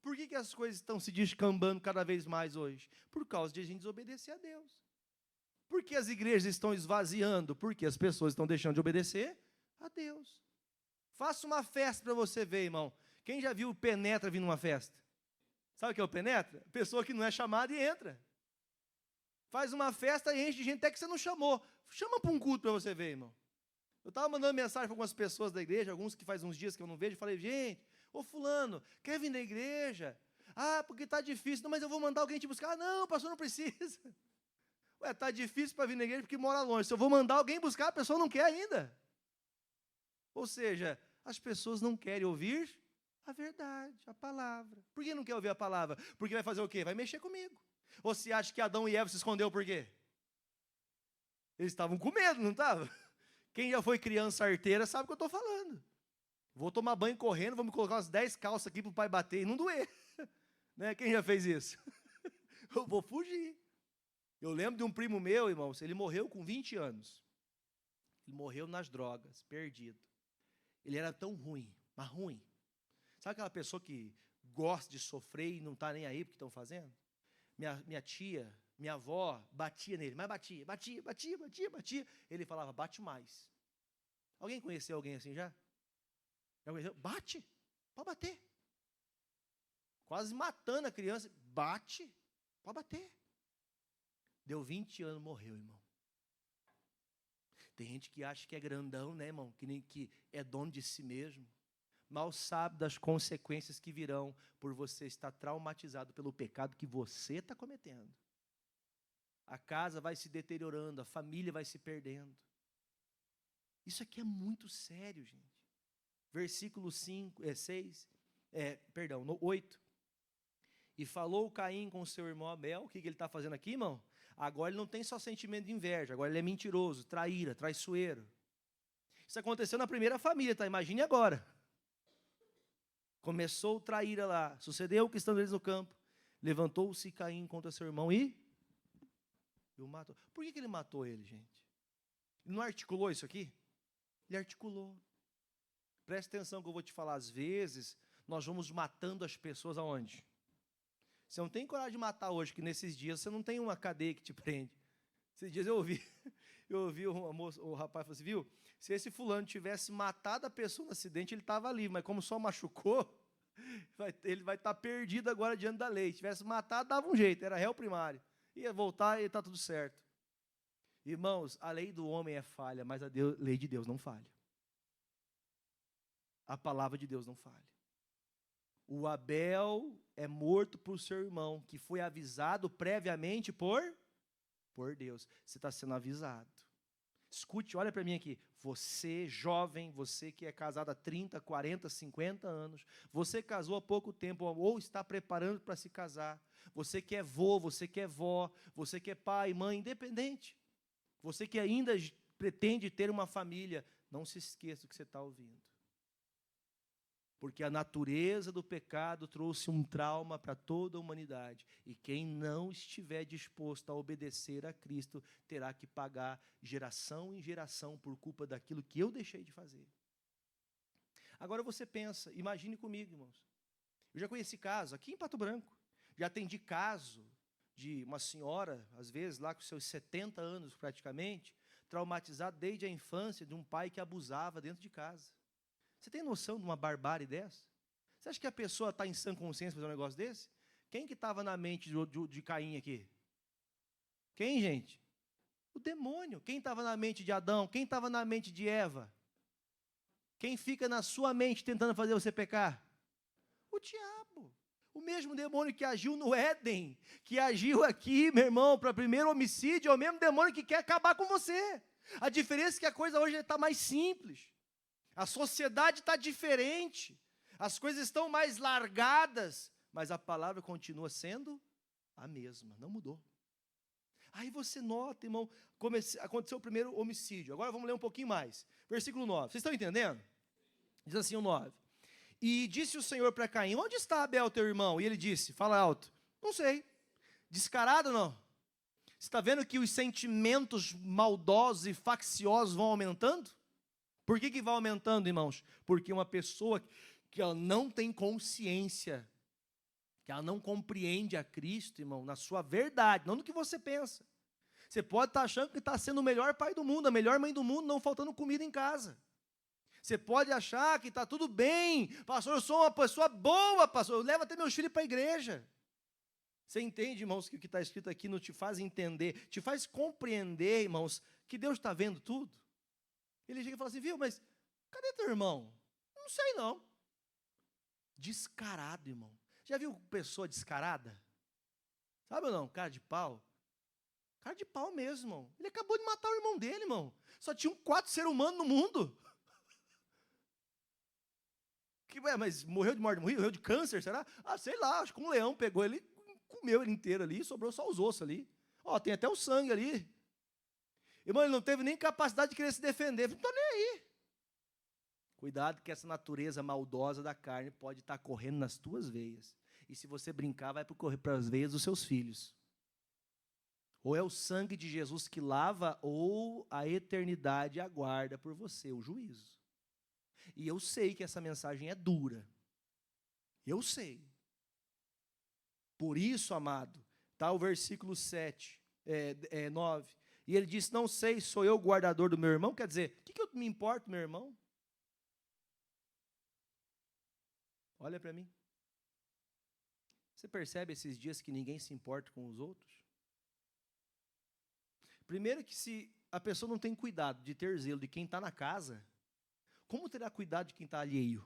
Por que as coisas estão se descambando cada vez mais hoje? Por causa de a gente desobedecer a Deus. Por que as igrejas estão esvaziando? Porque as pessoas estão deixando de obedecer a Deus. Faça uma festa para você ver, irmão. Quem já viu o Penetra vir numa festa? Sabe o que é o Penetra? Pessoa que não é chamada e entra. Faz uma festa e enche de gente até que você não chamou. Chama para um culto para você ver, irmão. Eu estava mandando mensagem para algumas pessoas da igreja, alguns que faz uns dias que eu não vejo, e falei, gente, ô fulano, quer vir na igreja? Ah, porque está difícil. Não, mas eu vou mandar alguém te buscar. Ah, não, pastor, não precisa. Ué, está difícil para vir na igreja porque mora longe. Se eu vou mandar alguém buscar, a pessoa não quer ainda. Ou seja, as pessoas não querem ouvir a verdade, a palavra. Por que não quer ouvir a palavra? Porque vai fazer o quê? Vai mexer comigo. Ou se acha que Adão e Eva se escondeu por quê? Eles estavam com medo, não estavam? Quem já foi criança arteira sabe o que eu estou falando. Vou tomar banho correndo, vou me colocar umas 10 calças aqui para o pai bater e não doer. Né? Quem já fez isso? Eu vou fugir. Eu lembro de um primo meu, irmãos, ele morreu com 20 anos. Ele morreu nas drogas, perdido. Ele era tão ruim, mas ruim. Sabe aquela pessoa que gosta de sofrer e não está nem aí porque estão fazendo? Minha tia, minha avó, batia nele, mas batia. Ele falava, bate mais. Alguém conheceu alguém assim já? Bate, pode bater. Quase matando a criança, bate, pode bater. Deu 20 anos, morreu, irmão. Tem gente que acha que é grandão, né, irmão? Que é dono de si mesmo. Mal sabe das consequências que virão por você estar traumatizado pelo pecado que você está cometendo. A casa vai se deteriorando, a família vai se perdendo. Isso aqui é muito sério, gente. Versículo 8. E falou Caim com seu irmão Abel. O que ele está fazendo aqui, irmão? Agora ele não tem só sentimento de inveja, agora ele é mentiroso, traíra, traiçoeiro. Isso aconteceu na primeira família, tá? Imagine agora. Começou traíra lá, sucedeu que estando eles no campo, levantou-se Caim contra seu irmão e o matou. Por que ele matou ele, gente? Ele não articulou isso aqui? Ele articulou. Presta atenção que eu vou te falar, às vezes, nós vamos matando as pessoas aonde? Você não tem coragem de matar hoje, que nesses dias você não tem uma cadeia que te prende. Esses dias eu ouvi o rapaz falou assim, viu? Se esse fulano tivesse matado a pessoa no acidente, ele estava livre, mas como só machucou, ele vai estar perdido agora diante da lei. Se tivesse matado, dava um jeito, era réu primário. Ia voltar e está tudo certo. Irmãos, a lei do homem é falha, mas a lei de Deus não falha. A palavra de Deus não falha. O Abel é morto por seu irmão, que foi avisado previamente por Deus. Você está sendo avisado. Escute, olha para mim aqui. Você, jovem, você que é casado há 30, 40, 50 anos, você casou há pouco tempo ou está preparando para se casar, você que é vô, você que é vó, você que é pai, mãe, independente, você que ainda pretende ter uma família, não se esqueça do que você está ouvindo. Porque a natureza do pecado trouxe um trauma para toda a humanidade. E quem não estiver disposto a obedecer a Cristo, terá que pagar geração em geração por culpa daquilo que eu deixei de fazer. Agora você pensa, imagine comigo, irmãos. Eu já conheci caso aqui em Pato Branco. Já atendi caso de uma senhora, às vezes lá com seus 70 anos praticamente, traumatizada desde a infância de um pai que abusava dentro de casa. Você tem noção de uma barbárie dessa? Você acha que a pessoa está em sã consciência para fazer um negócio desse? Quem que estava na mente de Caim aqui? Quem, gente? O demônio. Quem estava na mente de Adão? Quem estava na mente de Eva? Quem fica na sua mente tentando fazer você pecar? O diabo. O mesmo demônio que agiu no Éden, que agiu aqui, meu irmão, para o primeiro homicídio, é o mesmo demônio que quer acabar com você. A diferença é que a coisa hoje está mais simples. A sociedade está diferente. As coisas estão mais largadas, mas a palavra continua sendo a mesma, não mudou. Aí você nota, irmão, aconteceu o primeiro homicídio. Agora vamos ler um pouquinho mais. Versículo 9. Vocês estão entendendo? Diz assim o 9. E disse o Senhor para Caim, onde está Abel, teu irmão? E ele disse, fala alto, não sei. Descarado ou não? Você está vendo que os sentimentos maldosos e facciosos vão aumentando? Por que vai aumentando, irmãos? Porque uma pessoa que ela não tem consciência, que ela não compreende a Cristo, irmão, na sua verdade, não no que você pensa. Você pode estar achando que está sendo o melhor pai do mundo, a melhor mãe do mundo, não faltando comida em casa. Você pode achar que está tudo bem, pastor, eu sou uma pessoa boa, pastor, eu levo até meus filhos para a igreja. Você entende, irmãos, que o que está escrito aqui não te faz entender, te faz compreender, irmãos, que Deus está vendo tudo? Ele chega e fala assim, viu, mas cadê teu irmão? Não sei não. Descarado, irmão. Já viu pessoa descarada? Sabe ou não? Cara de pau. Cara de pau mesmo, irmão. Ele acabou de matar o irmão dele, irmão. Só tinham 4 seres humanos no mundo. Mas morreu de morte? Morreu de câncer, será? Ah, sei lá, acho que um leão pegou ele, comeu ele inteiro ali, sobrou só os ossos ali. Ó, tem até o sangue ali. Irmão, ele não teve nem capacidade de querer se defender. Não estou nem aí. Cuidado que essa natureza maldosa da carne pode estar correndo nas tuas veias. E se você brincar, vai correr para as veias dos seus filhos. Ou é o sangue de Jesus que lava, ou a eternidade aguarda por você, o juízo. E eu sei que essa mensagem é dura. Eu sei. Por isso, amado, está o versículo 9. E ele disse, não sei, sou eu o guardador do meu irmão? Quer dizer, o que eu me importo, meu irmão? Olha para mim. Você percebe esses dias que ninguém se importa com os outros? Primeiro que se a pessoa não tem cuidado de ter zelo de quem está na casa, como terá cuidado de quem está alheio?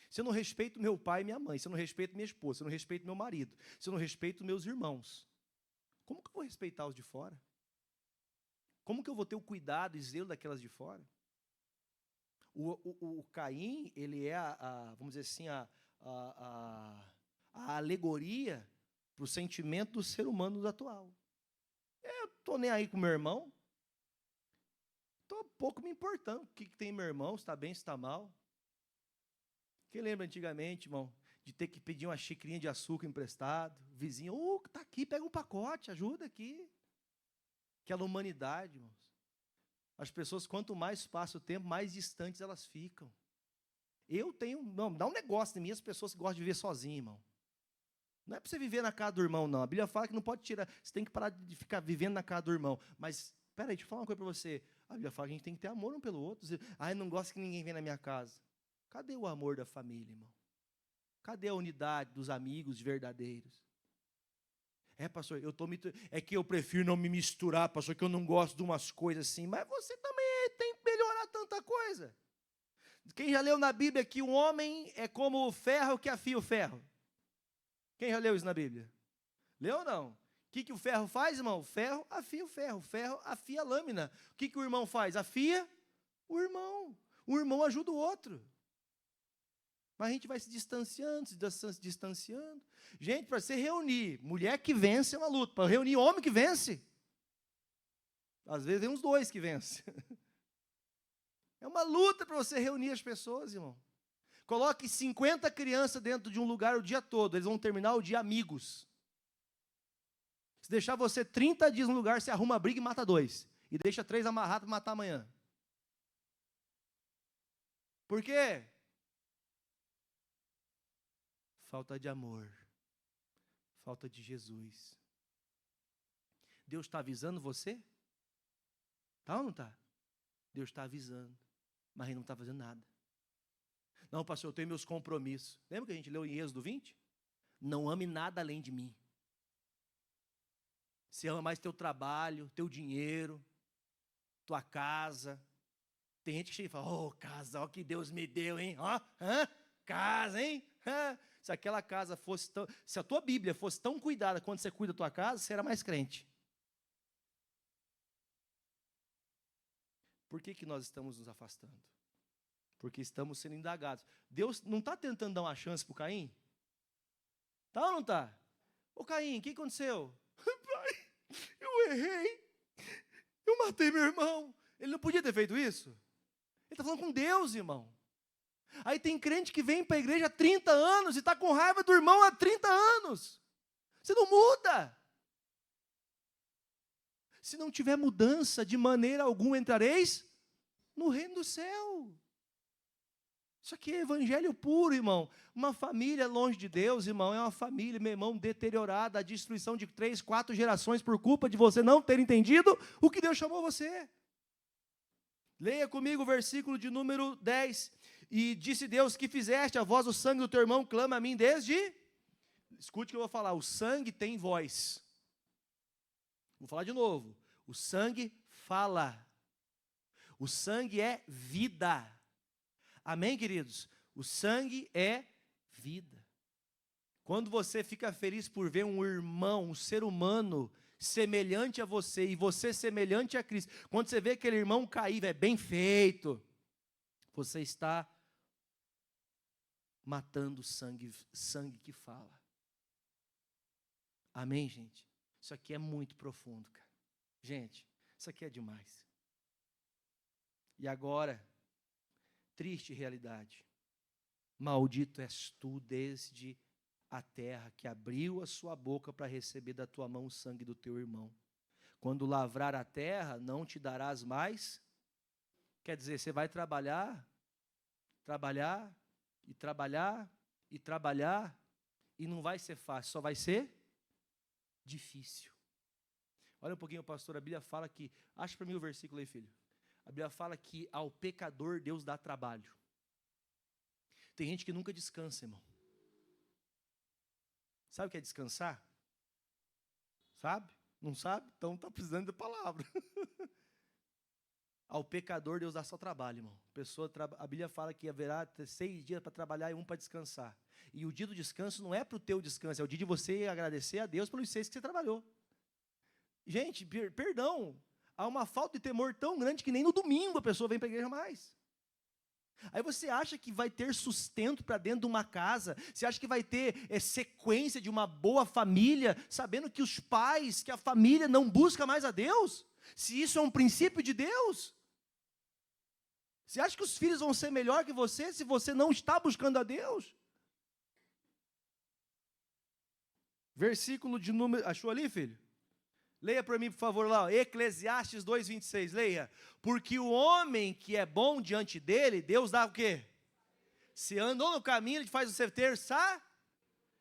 Se eu não respeito meu pai e minha mãe, se eu não respeito minha esposa, se eu não respeito meu marido, se eu não respeito meus irmãos, como que eu vou respeitar os de fora? Como que eu vou ter o cuidado e zelo daquelas de fora? O Caim, ele é, vamos dizer assim, a alegoria para o sentimento do ser humano atual. Eu estou nem aí com meu irmão, estou pouco me importando o que tem meu irmão, se está bem, se está mal. Quem lembra antigamente, irmão, de ter que pedir uma xicrinha de açúcar emprestado, vizinho, está aqui, pega um pacote, ajuda aqui. Aquela humanidade, irmãos. As pessoas, quanto mais passa o tempo, mais distantes elas ficam. Dá um negócio em mim, as pessoas que gostam de viver sozinhas, irmão. Não é para você viver na casa do irmão, não. A Bíblia fala que não pode tirar, você tem que parar de ficar vivendo na casa do irmão. Mas, peraí, deixa eu falar uma coisa para você. A Bíblia fala que a gente tem que ter amor um pelo outro. Eu não gosto que ninguém venha na minha casa. Cadê o amor da família, irmão? Cadê a unidade dos amigos verdadeiros? Pastor, é que eu prefiro não me misturar, pastor, que eu não gosto de umas coisas assim. Mas você também tem que melhorar tanta coisa. Quem já leu na Bíblia que o homem é como o ferro que afia o ferro? Quem já leu isso na Bíblia? Leu ou não? O que o ferro faz, irmão? O ferro afia a lâmina. O que o irmão faz? Afia o irmão. O irmão ajuda o outro. Mas a gente vai se distanciando. Gente, para se reunir, mulher que vence é uma luta. Para reunir homem que vence, às vezes tem uns 2 que vencem. É uma luta para você reunir as pessoas, irmão. Coloque 50 crianças dentro de um lugar o dia todo, eles vão terminar o dia amigos. Se deixar você 30 dias no lugar, você arruma a briga e mata 2. E deixa 3 amarrados para matar amanhã. Por quê? Falta de amor. Falta de Jesus. Deus está avisando você? Está ou não está? Deus está avisando, mas ele não está fazendo nada. Não, pastor, eu tenho meus compromissos. Lembra que a gente leu em Êxodo 20? Não ame nada além de mim. Você ama mais teu trabalho, teu dinheiro, tua casa. Tem gente que chega e fala, ô, casa, ó que Deus me deu, hein? Ó, casa, hein? Se aquela casa fosse tão... Se a tua Bíblia fosse tão cuidada quando você cuida da tua casa, você era mais crente. Por que nós estamos nos afastando? Porque estamos sendo indagados. Deus não está tentando dar uma chance para o Caim? Está ou não está? Ô Caim, o que aconteceu? Pai, eu errei. Eu matei meu irmão. Ele não podia ter feito isso? Ele está falando com Deus, irmão. Aí tem crente que vem para a igreja há 30 anos e está com raiva do irmão há 30 anos. Você não muda. Se não tiver mudança, de maneira alguma entrareis no reino do céu. Isso aqui é evangelho puro, irmão. Uma família longe de Deus, irmão, é uma família, meu irmão, deteriorada, a destruição de 3, 4 gerações por culpa de você não ter entendido o que Deus chamou você. Leia comigo o versículo de número 10. E disse Deus, que fizeste a voz, o sangue do teu irmão clama a mim desde... Escute o que eu vou falar, o sangue tem voz. Vou falar de novo. O sangue fala. O sangue é vida. Amém, queridos? O sangue é vida. Quando você fica feliz por ver um irmão, um ser humano semelhante a você, e você semelhante a Cristo, quando você vê aquele irmão cair, é bem feito, você está matando sangue que fala. Amém, gente? Isso aqui é muito profundo, cara. Gente, isso aqui é demais. E agora, triste realidade. Maldito és tu desde a terra que abriu a sua boca para receber da tua mão o sangue do teu irmão. Quando lavrar a terra, não te darás mais. Quer dizer, você vai trabalhar, e não vai ser fácil, só vai ser difícil. Olha um pouquinho, pastor, a Bíblia fala que, acha para mim o versículo aí, filho. A Bíblia fala que ao pecador Deus dá trabalho. Tem gente que nunca descansa, irmão. Sabe o que é descansar? Sabe? Não sabe? Então está precisando de palavra. Ao pecador Deus dá só trabalho, irmão. A Bíblia fala que haverá 6 dias para trabalhar e 1 para descansar. E o dia do descanso não é para o teu descanso, é o dia de você agradecer a Deus pelos 6 que você trabalhou. Gente, perdão, há uma falta de temor tão grande que nem no domingo a pessoa vem para a igreja mais. Aí você acha que vai ter sustento para dentro de uma casa, você acha que vai ter sequência de uma boa família, sabendo que os pais, que a família não busca mais a Deus? Se isso é um princípio de Deus? Você acha que os filhos vão ser melhor que você se você não está buscando a Deus? Versículo de número... Achou ali, filho? Leia para mim, por favor, lá. Eclesiastes 2:26. Leia. Porque o homem que é bom diante dele, Deus dá o quê? Se andou no caminho, ele faz você ter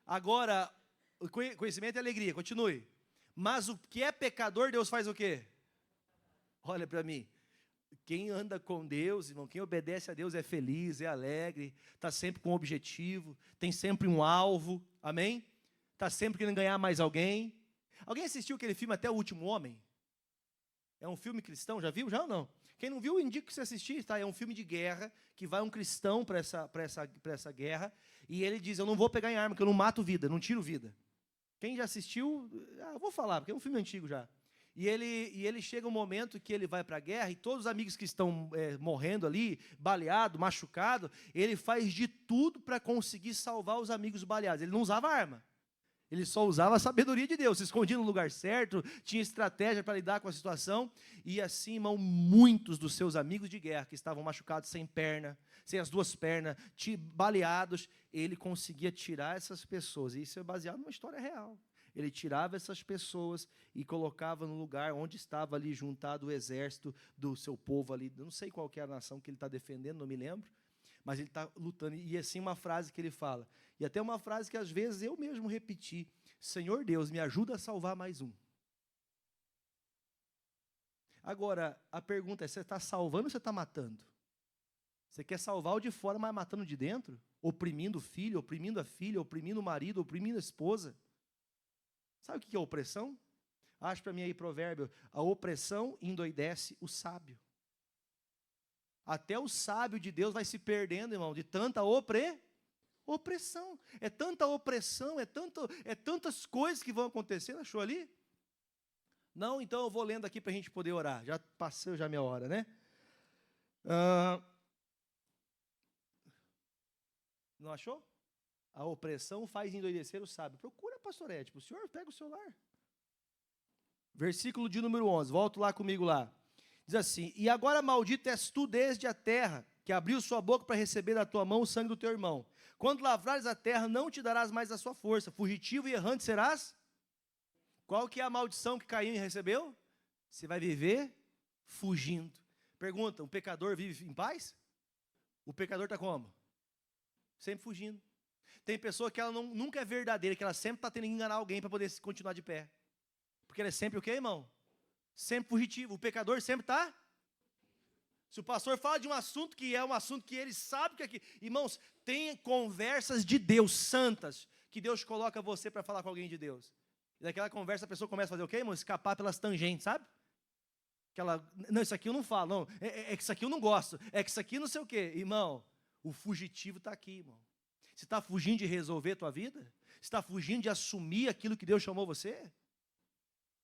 Agora, o conhecimento e alegria. Continue. Mas o que é pecador, Deus faz o quê? Olha para mim. Quem anda com Deus, irmão, quem obedece a Deus é feliz, é alegre, está sempre com um objetivo, tem sempre um alvo, amém? Está sempre querendo ganhar mais alguém. Alguém assistiu aquele filme Até o Último Homem? É um filme cristão, já viu? Já ou não? Quem não viu, eu indico que você assistir, tá? É um filme de guerra, que vai um cristão para essa guerra, e ele diz, eu não vou pegar em arma, porque eu não mato vida, não tiro vida. Quem já assistiu, eu vou falar, porque é um filme antigo já. E ele chega um momento que ele vai para a guerra, e todos os amigos que estão morrendo ali, baleado, machucado, ele faz de tudo para conseguir salvar os amigos baleados. Ele não usava arma. Ele só usava a sabedoria de Deus, se escondia no lugar certo, tinha estratégia para lidar com a situação. E assim, irmão, muitos dos seus amigos de guerra, que estavam machucados sem perna, sem as duas pernas, baleados, ele conseguia tirar essas pessoas. E isso é baseado numa história real. Ele tirava essas pessoas e colocava no lugar onde estava ali juntado o exército do seu povo ali. Não sei qual que é a nação que ele está defendendo, não me lembro. Mas ele está lutando. E assim uma frase que ele fala. E até uma frase que às vezes eu mesmo repeti. Senhor Deus, me ajuda a salvar mais um. Agora, a pergunta é, você está salvando ou você está matando? Você quer salvar o de fora, mas matando o de dentro? Oprimindo o filho, oprimindo a filha, oprimindo o marido, oprimindo a esposa? Sabe o que é opressão? Acho para mim aí provérbio, a opressão endoidece o sábio. Até o sábio de Deus vai se perdendo, irmão, de tanta opressão. É tanta opressão, é tantas coisas que vão acontecendo. Achou ali? Não, então eu vou lendo aqui para a gente poder orar. Já passou já a minha hora, né? Não achou? A opressão faz endoidecer o sábio. Procura, pastor Ético. O senhor pega o celular. Versículo de número 11. Volta lá comigo lá. Diz assim, e agora maldito és tu desde a terra, que abriu sua boca para receber da tua mão o sangue do teu irmão. Quando lavrares a terra, não te darás mais a sua força. Fugitivo e errante serás. Qual que é a maldição que Caim recebeu? Você vai viver fugindo. Pergunta, o pecador vive em paz? O pecador está como? Sempre fugindo. Tem pessoa que ela nunca é verdadeira, que ela sempre está tendo que enganar alguém para poder continuar de pé. Porque ela é sempre o quê, irmão? Sempre fugitivo. O pecador sempre está. Se o pastor fala de um assunto que é um assunto que ele sabe que é aqui. Irmãos, tem conversas de Deus santas que Deus coloca você para falar com alguém de Deus. E daquela conversa a pessoa começa a fazer o quê, irmão? Escapar pelas tangentes, sabe? Não, isso aqui eu não falo, não. É que isso aqui eu não gosto. É que isso aqui não sei o quê. Irmão, o fugitivo está aqui, irmão. Você está fugindo de resolver a tua vida? Você está fugindo de assumir aquilo que Deus chamou você?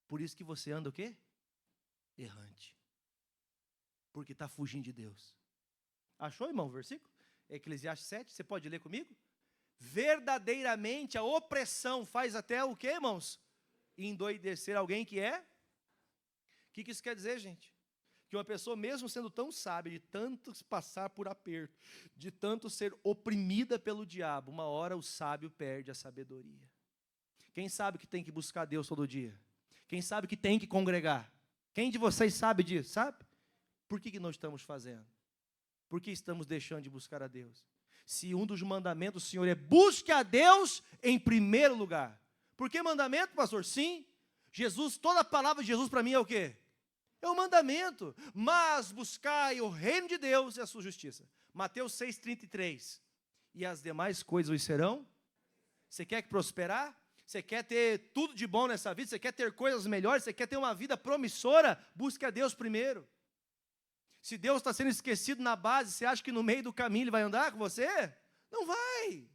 Por isso que você anda o quê? Errante. Porque está fugindo de Deus. Achou, irmão, o versículo? Eclesiastes 7, você pode ler comigo? Verdadeiramente a opressão faz até o quê, irmãos? Endoidecer alguém que é? O que isso quer dizer, gente? Que uma pessoa, mesmo sendo tão sábia, de tanto passar por aperto, de tanto ser oprimida pelo diabo, uma hora o sábio perde a sabedoria. Quem sabe que tem que buscar Deus todo dia? Quem sabe que tem que congregar? Quem de vocês sabe disso, sabe? Por que nós estamos fazendo? Por que estamos deixando de buscar a Deus? Se um dos mandamentos do Senhor é busque a Deus em primeiro lugar. Por que mandamento, pastor? Sim, Jesus, toda a palavra de Jesus para mim é o quê? É o mandamento. Mas buscai o reino de Deus e a sua justiça. Mateus 6,33. E as demais coisas os serão? Você quer prosperar? Você quer ter tudo de bom nessa vida? Você quer ter coisas melhores? Você quer ter uma vida promissora? Busque a Deus primeiro. Se Deus está sendo esquecido na base, você acha que no meio do caminho Ele vai andar com você? Não vai.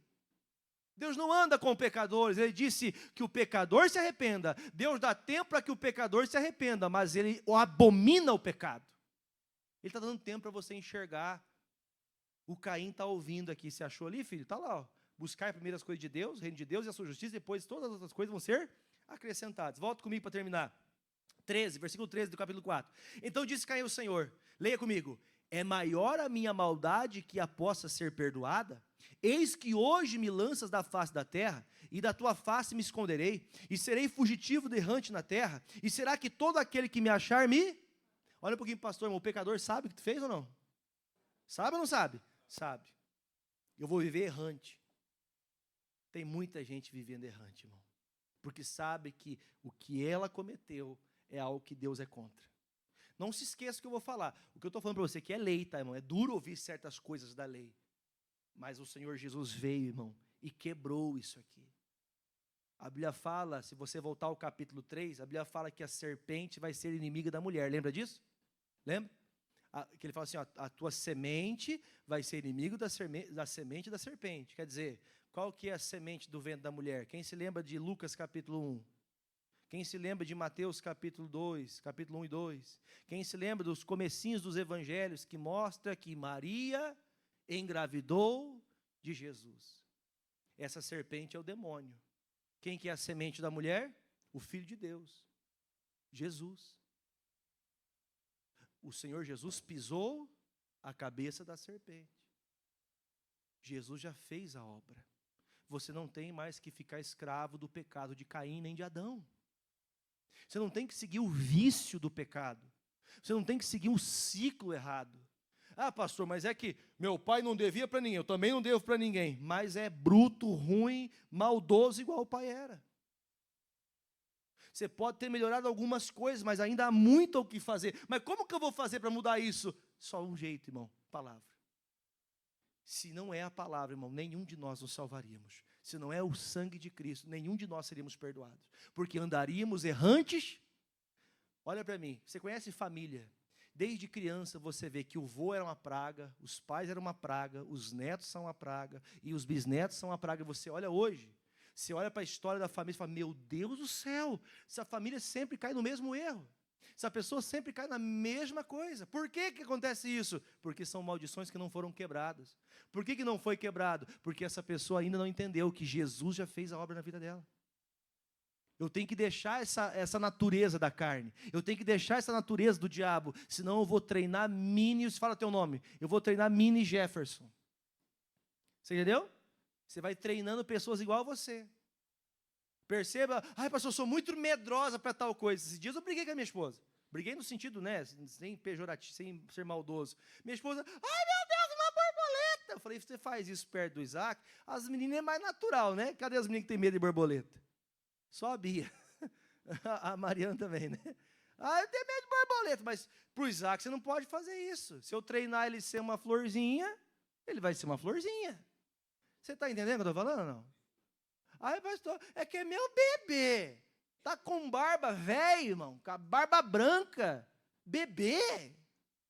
Deus não anda com pecadores. Ele disse que o pecador se arrependa. Deus dá tempo para que o pecador se arrependa, mas Ele abomina o pecado. Ele está dando tempo para você enxergar. O Caim está ouvindo aqui. Você achou ali, filho? Está lá, ó. Buscar primeiro as coisas de Deus, o reino de Deus e a sua justiça, depois todas as outras coisas vão ser acrescentadas. Volta comigo para terminar. 13, versículo 13 do capítulo 4. Então disse Caim ao Senhor, leia comigo, é maior a minha maldade que a possa ser perdoada? Eis que hoje me lanças da face da terra, e da tua face me esconderei, e serei fugitivo errante na terra, e será que todo aquele que me achar me... Olha um pouquinho, pastor, irmão, o pecador sabe o que tu fez ou não? Sabe ou não sabe? Sabe. Eu vou viver errante. Tem muita gente vivendo errante, irmão, porque sabe que o que ela cometeu é algo que Deus é contra. Não se esqueça o que eu vou falar. O que eu estou falando para você que é lei, tá, irmão? É duro ouvir certas coisas da lei. Mas o Senhor Jesus veio, irmão, e quebrou isso aqui. A Bíblia fala, se você voltar ao capítulo 3, a Bíblia fala que a serpente vai ser inimiga da mulher. Lembra disso? Lembra? Que ele fala assim, ó, a tua semente vai ser inimigo da semente da serpente. Quer dizer, qual que é a semente do ventre da mulher? Quem se lembra de Lucas capítulo 1? Quem se lembra de Mateus capítulo 2, capítulo 1 e 2? Quem se lembra dos comecinhos dos evangelhos que mostra que Maria engravidou de Jesus? Essa serpente é o demônio. Quem que é a semente da mulher? O Filho de Deus, Jesus. O Senhor Jesus pisou a cabeça da serpente. Jesus já fez a obra. Você não tem mais que ficar escravo do pecado de Caim nem de Adão. Você não tem que seguir o vício do pecado. Você não tem que seguir um ciclo errado. Ah, pastor, mas é que meu pai não devia para ninguém, eu também não devo para ninguém. Mas é bruto, ruim, maldoso igual o pai era. Você pode ter melhorado algumas coisas, mas ainda há muito o que fazer. Mas como que eu vou fazer para mudar isso? Só um jeito, irmão, palavra. Se não é a palavra, irmão, nenhum de nós nos salvaríamos. Se não é o sangue de Cristo, nenhum de nós seríamos perdoados. Porque andaríamos errantes. Olha para mim, você conhece família? Desde criança você vê que o vô era uma praga, os pais eram uma praga, os netos são uma praga, e os bisnetos são uma praga. Você olha hoje, você olha para a história da família e fala, meu Deus do céu, essa família sempre cai no mesmo erro. Essa pessoa sempre cai na mesma coisa. Por que que acontece isso? Porque são maldições que não foram quebradas. Por que que não foi quebrado? Porque essa pessoa ainda não entendeu que Jesus já fez a obra na vida dela. Eu tenho que deixar essa natureza da carne. Eu tenho que deixar essa natureza do diabo. Senão eu vou treinar mini... Fala teu nome. Eu vou treinar mini Jefferson. Você entendeu? Você vai treinando pessoas igual a você. Perceba, ai pastor, eu sou muito medrosa para tal coisa. Esses dias eu briguei com a minha esposa. Briguei no sentido, né, sem pejorativo, sem ser maldoso. Minha esposa, ai meu Deus, uma borboleta. Eu falei, você faz isso perto do Isaac? As meninas é mais natural, né? Cadê as meninas que têm medo de borboleta? Só a Bia. A Mariana também, né? Ah, eu tenho medo de borboleta, mas para o Isaac você não pode fazer isso. Se eu treinar ele ser uma florzinha, ele vai ser uma florzinha. Você está entendendo o que eu estou falando ou não? Aí, pastor, é que é meu bebê. Tá com barba velho, irmão, com a barba branca. Bebê?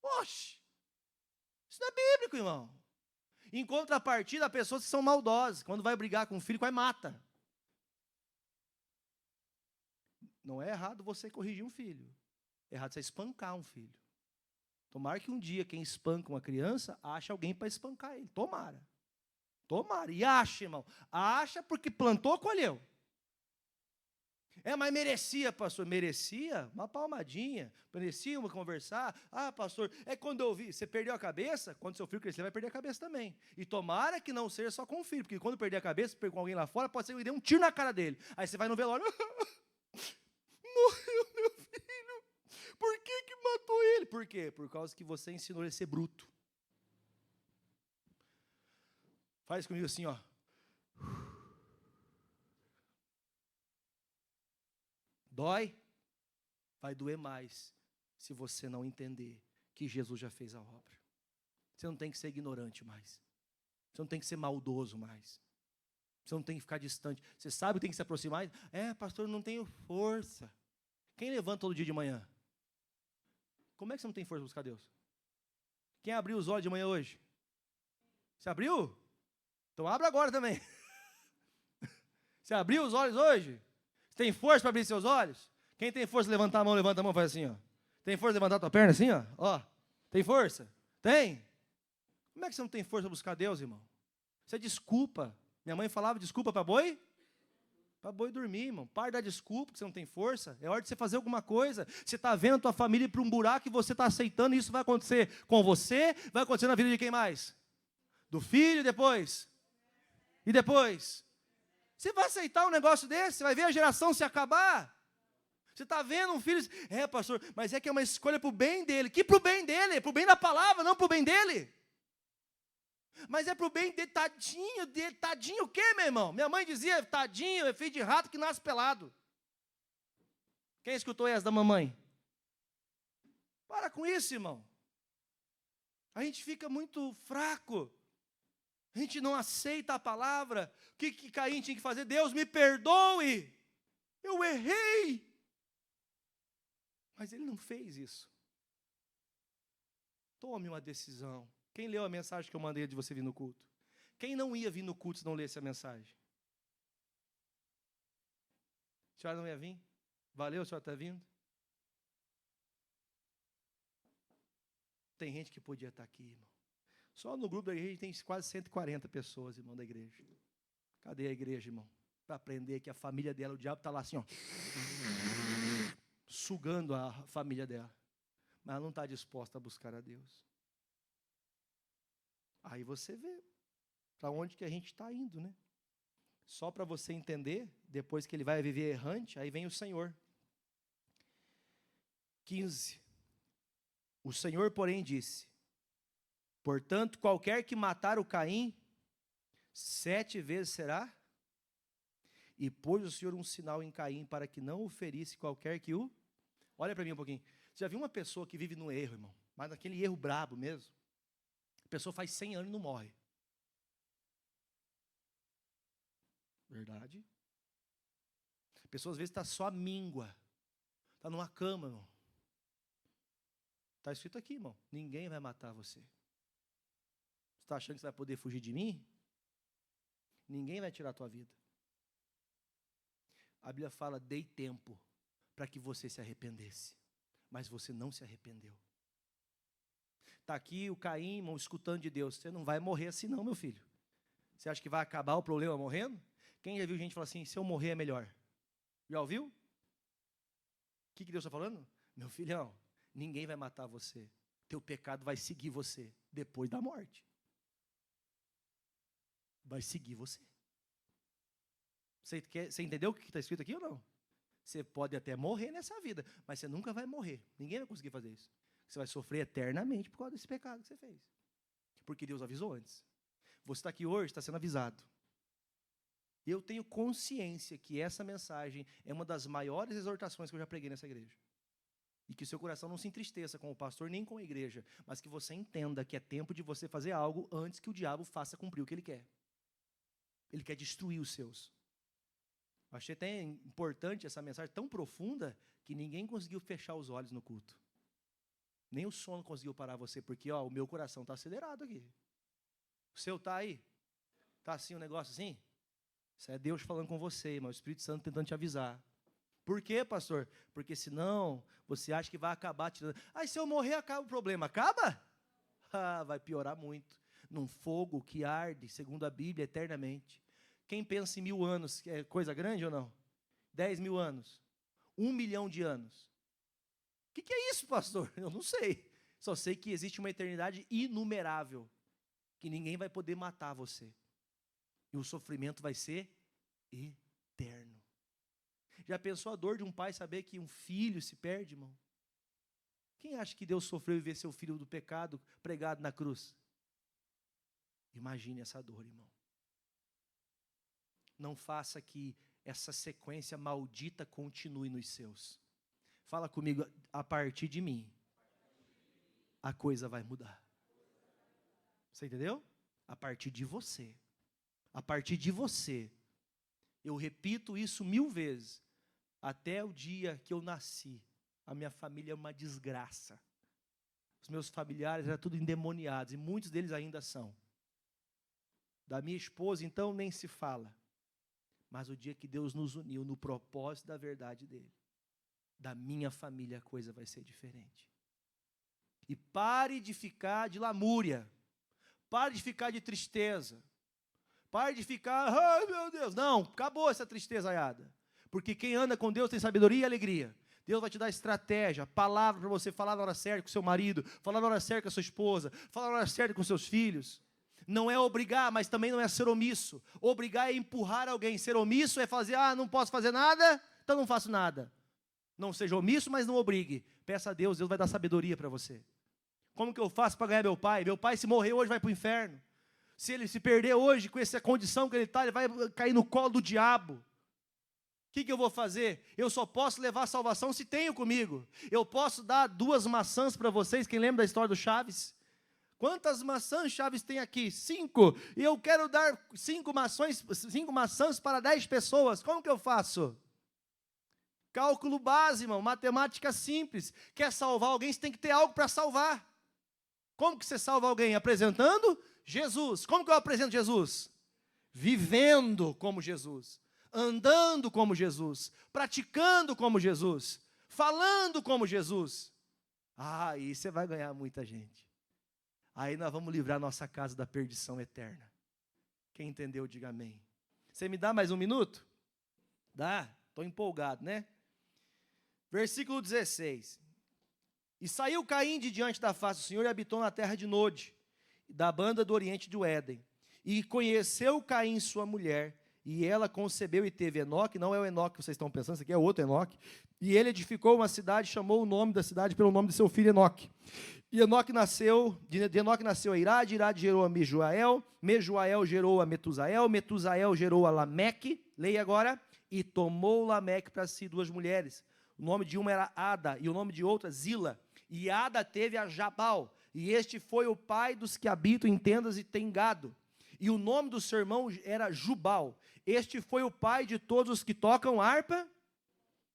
Oxe, isso não é bíblico, irmão. Em contrapartida, há pessoas que são maldosas. Quando vai brigar com o filho, vai mata. Não é errado você corrigir um filho. É errado você espancar um filho. Tomara que um dia quem espanca uma criança, ache alguém para espancar ele. Tomara. Tomara. E acha, irmão. Acha porque plantou, colheu. É, mas merecia, pastor. Merecia uma palmadinha. Merecia uma conversar. Ah, pastor, é quando eu vi. Você perdeu a cabeça? Quando seu filho crescer, vai perder a cabeça também. E tomara que não seja só com o filho. Porque quando perder a cabeça, com alguém lá fora, pode ser que eu dê um tiro na cara dele. Aí você vai no velório. Morreu meu filho. Por que que matou ele? Por quê? Por causa que você ensinou ele a ser bruto. Faz comigo assim, ó. Dói? Vai doer mais se você não entender que Jesus já fez a obra. Você não tem que ser ignorante mais. Você não tem que ser maldoso mais. Você não tem que ficar distante. Você sabe que tem que se aproximar? É, pastor, eu não tenho força. Quem levanta todo dia de manhã? Como é que você não tem força para buscar Deus? Quem abriu os olhos de manhã hoje? Você abriu? Então abra agora também. Você abriu os olhos hoje? Você tem força para abrir seus olhos? Quem tem força de levantar a mão, levanta a mão, faz assim, ó. Tem força de levantar a tua perna assim, ó? Ó. Tem força? Tem? Como é que você não tem força para buscar Deus, irmão? Isso é desculpa. Minha mãe falava desculpa para boi? Para boi dormir, irmão. Para de dar desculpa que você não tem força. É hora de você fazer alguma coisa. Você está vendo a tua família ir para um buraco e você está aceitando. E isso vai acontecer com você, vai acontecer na vida de quem mais? Do filho depois. E depois? Você vai aceitar um negócio desse? Você vai ver a geração se acabar? Você está vendo um filho... É, pastor, mas é que é uma escolha para o bem dele. Que para o bem dele? É para o bem da palavra, não para o bem dele. Mas é para o bem dele, tadinho dele. Tadinho o quê, meu irmão? Minha mãe dizia, tadinho, é filho de rato que nasce pelado. Quem escutou essa da mamãe? Para com isso, irmão. A gente fica muito fraco. A gente não aceita a palavra. O que Caim tinha que fazer? Deus me perdoe. Eu errei. Mas ele não fez isso. Tome uma decisão. Quem leu a mensagem que eu mandei de você vir no culto? Quem não ia vir no culto se não lesse a mensagem? A senhora não ia vir? Valeu, a senhora está vindo? Tem gente que podia estar aqui, irmão. Só no grupo da igreja tem quase 140 pessoas, irmão, da igreja. Cadê a igreja, irmão? para aprender que a família dela, o diabo está lá assim, ó, sugando a família dela. Mas ela não está disposta a buscar a Deus. Aí você vê para onde que a gente está indo, né? Só para você entender, depois que ele vai viver errante, aí vem o Senhor. 15. O Senhor, porém, disse: portanto, qualquer que matar o Caim, 7 vezes será. E pôs o Senhor um sinal em Caim, para que não o ferisse qualquer que o... Olha para mim um pouquinho. Você já viu uma pessoa que vive no erro, irmão? Mas naquele erro brabo mesmo. A pessoa faz 100 anos e não morre. Verdade. A pessoa às vezes está só míngua. Está numa cama, irmão. Está escrito aqui, irmão. Ninguém vai matar você. Você está achando que você vai poder fugir de mim? Ninguém vai tirar a tua vida. A Bíblia fala, dei tempo para que você se arrependesse. Mas você não se arrependeu. Está aqui o Caim, irmão, escutando de Deus. Você não vai morrer assim não, meu filho. Você acha que vai acabar o problema morrendo? Quem já viu gente falar assim, se eu morrer é melhor? Já ouviu? O que Deus está falando? Meu filhão, ninguém vai matar você. Teu pecado vai seguir você depois da morte. Vai seguir você. Você entendeu o que está escrito aqui ou não? Você pode até morrer nessa vida, mas você nunca vai morrer. Ninguém vai conseguir fazer isso. Você vai sofrer eternamente por causa desse pecado que você fez. Porque Deus avisou antes. Você está aqui hoje, está sendo avisado. Eu tenho consciência que essa mensagem é uma das maiores exortações que eu já preguei nessa igreja. E que o seu coração não se entristeça com o pastor nem com a igreja, mas que você entenda que é tempo de você fazer algo antes que o diabo faça cumprir o que ele quer. Ele quer destruir os seus. Achei até importante essa mensagem tão profunda que ninguém conseguiu fechar os olhos no culto. Nem o sono conseguiu parar você, porque o meu coração está acelerado aqui. O seu está aí? Está assim um negócio assim? Isso é Deus falando com você, irmão, o Espírito Santo tentando te avisar. Por quê, pastor? Porque senão você acha que vai acabar tirando. Se eu morrer acaba o problema. Acaba? Vai piorar muito. Num fogo que arde, segundo a Bíblia, eternamente. Quem pensa em 1000 anos, é coisa grande ou não? 10.000 anos. 1 milhão de anos. O que é isso, pastor? Eu não sei. Só sei que existe uma eternidade inumerável. Que ninguém vai poder matar você. E o sofrimento vai ser eterno. Já pensou a dor de um pai saber que um filho se perde, irmão? Quem acha que Deus sofreu e ver seu filho do pecado pregado na cruz? Imagine essa dor, irmão. Não faça que essa sequência maldita continue nos seus. Fala comigo, a partir de mim, a coisa vai mudar. Você entendeu? A partir de você. A partir de você. Eu repito isso 1000 vezes. Até o dia que eu nasci, a minha família é uma desgraça. Os meus familiares eram tudo endemoniados, e muitos deles ainda são. Da minha esposa, então, nem se fala. Mas o dia que Deus nos uniu no propósito da verdade dele, da minha família a coisa vai ser diferente. E pare de ficar de lamúria. Pare de ficar de tristeza. Pare de ficar, ai meu Deus. Não, acabou essa tristezaiada. Porque quem anda com Deus tem sabedoria e alegria. Deus vai te dar estratégia, palavra para você falar na hora certa com seu marido, falar na hora certa com a sua esposa, falar na hora certa com seus filhos. Não é obrigar, mas também não é ser omisso. Obrigar é empurrar alguém. Ser omisso é fazer, não posso fazer nada, então não faço nada. Não seja omisso, mas não obrigue. Peça a Deus, Deus vai dar sabedoria para você. Como que eu faço para ganhar meu pai? Meu pai, se morrer hoje, vai para o inferno. Se ele se perder hoje, com essa condição que ele está, ele vai cair no colo do diabo. O que eu vou fazer? Eu só posso levar a salvação se tenho comigo. Eu posso dar 2 maçãs para vocês. Quem lembra da história do Chaves? Quantas maçãs Chaves tem aqui? 5. E eu quero dar 5 maçãs para 10 pessoas. Como que eu faço? Cálculo base, irmão. Matemática simples. Quer salvar alguém, você tem que ter algo para salvar. Como que você salva alguém? Apresentando Jesus. Como que eu apresento Jesus? Vivendo como Jesus. Andando como Jesus. Praticando como Jesus. Falando como Jesus. Aí você vai ganhar muita gente. Aí nós vamos livrar nossa casa da perdição eterna. Quem entendeu, diga amém. Você me dá mais 1 minuto? Dá? Estou empolgado, né? Versículo 16. E saiu Caim de diante da face do Senhor e habitou na terra de Nod, da banda do oriente do Éden. E conheceu Caim sua mulher, e ela concebeu e teve Enoque. Não é o Enoque que vocês estão pensando, esse aqui é outro Enoque. E ele edificou uma cidade, chamou o nome da cidade pelo nome de seu filho Enoque. E Enoque nasceu, de Enoque nasceu a Irade, Irade gerou a Mejuael, Mejuael gerou a Metusael, Metusael gerou a Lameque, leia agora, e tomou Lameque para si 2 mulheres. O nome de uma era Ada, e o nome de outra Zila. E Ada teve a Jabal, e este foi o pai dos que habitam em tendas e têm gado. E o nome do seu irmão era Jubal. Este foi o pai de todos os que tocam harpa.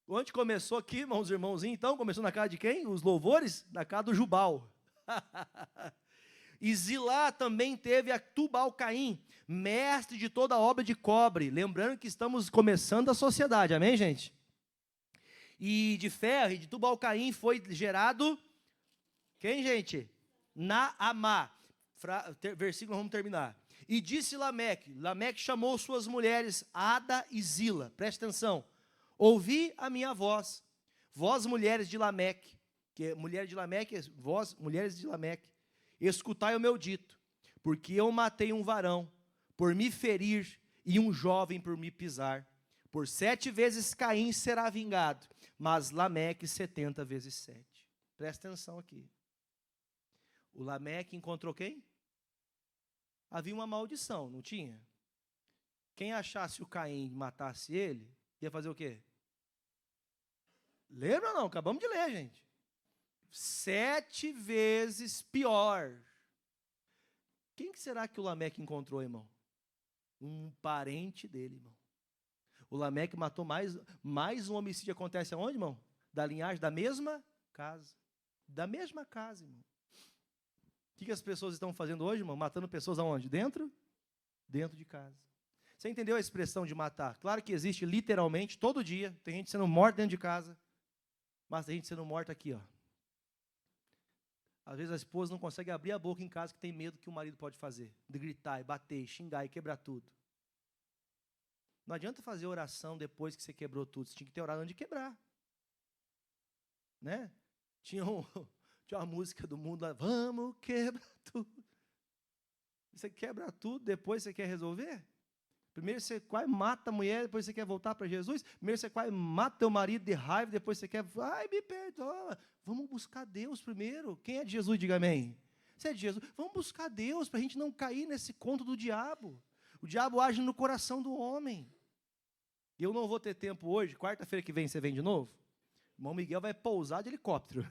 Onde começou aqui, irmãos e irmãozinhos, então? Começou na casa de quem? Os louvores? Na casa do Jubal. E Zilá também teve a Tubal-Caim, mestre de toda a obra de cobre. Lembrando que estamos começando a sociedade, amém, gente? E de ferro, e de Tubal-Caim foi gerado, quem, gente? Naamá. Versículo, vamos terminar. E disse Lameque, Lameque chamou suas mulheres, Ada e Zila, preste atenção. Ouvi a minha voz, vós mulheres de Lameque, que mulher de Lameque, vós mulheres de Lameque, escutai o meu dito, porque eu matei um varão por me ferir e um jovem por me pisar. Por 7 vezes Caim será vingado, mas Lameque 70 vezes 7. Presta atenção aqui. O Lameque encontrou quem? Havia uma maldição, não tinha? Quem achasse o Caim e matasse ele, ia fazer o quê? Lembra ou não? Acabamos de ler, gente. 7 vezes pior. Quem que será que o Lameque encontrou, irmão? Um parente dele, irmão. O Lameque matou mais um homicídio. Acontece aonde, irmão? Da linhagem da mesma casa. Da mesma casa, irmão. O que as pessoas estão fazendo hoje, irmão? Matando pessoas aonde? Dentro? Dentro de casa. Você entendeu a expressão de matar? Claro que existe literalmente, todo dia. Tem gente sendo morta dentro de casa. Mas tem gente sendo morta aqui, ó. Às vezes a esposa não consegue abrir a boca em casa que tem medo que o marido pode fazer. De gritar, e bater, e xingar, e quebrar tudo. Não adianta fazer oração depois que você quebrou tudo. Você tinha que ter orado antes de quebrar. Né? Tinha uma música do mundo lá, vamos quebrar tudo. Você quebra tudo, depois você quer resolver? Primeiro você quase mata a mulher, depois você quer voltar para Jesus. Primeiro você quase mata teu marido de raiva, depois você quer, ai, me perdoa. Vamos buscar Deus primeiro. Quem é de Jesus, diga amém. Você é de Jesus. Vamos buscar Deus para a gente não cair nesse conto do diabo. O diabo age no coração do homem. E eu não vou ter tempo hoje, quarta-feira que vem você vem de novo? O irmão Miguel vai pousar de helicóptero.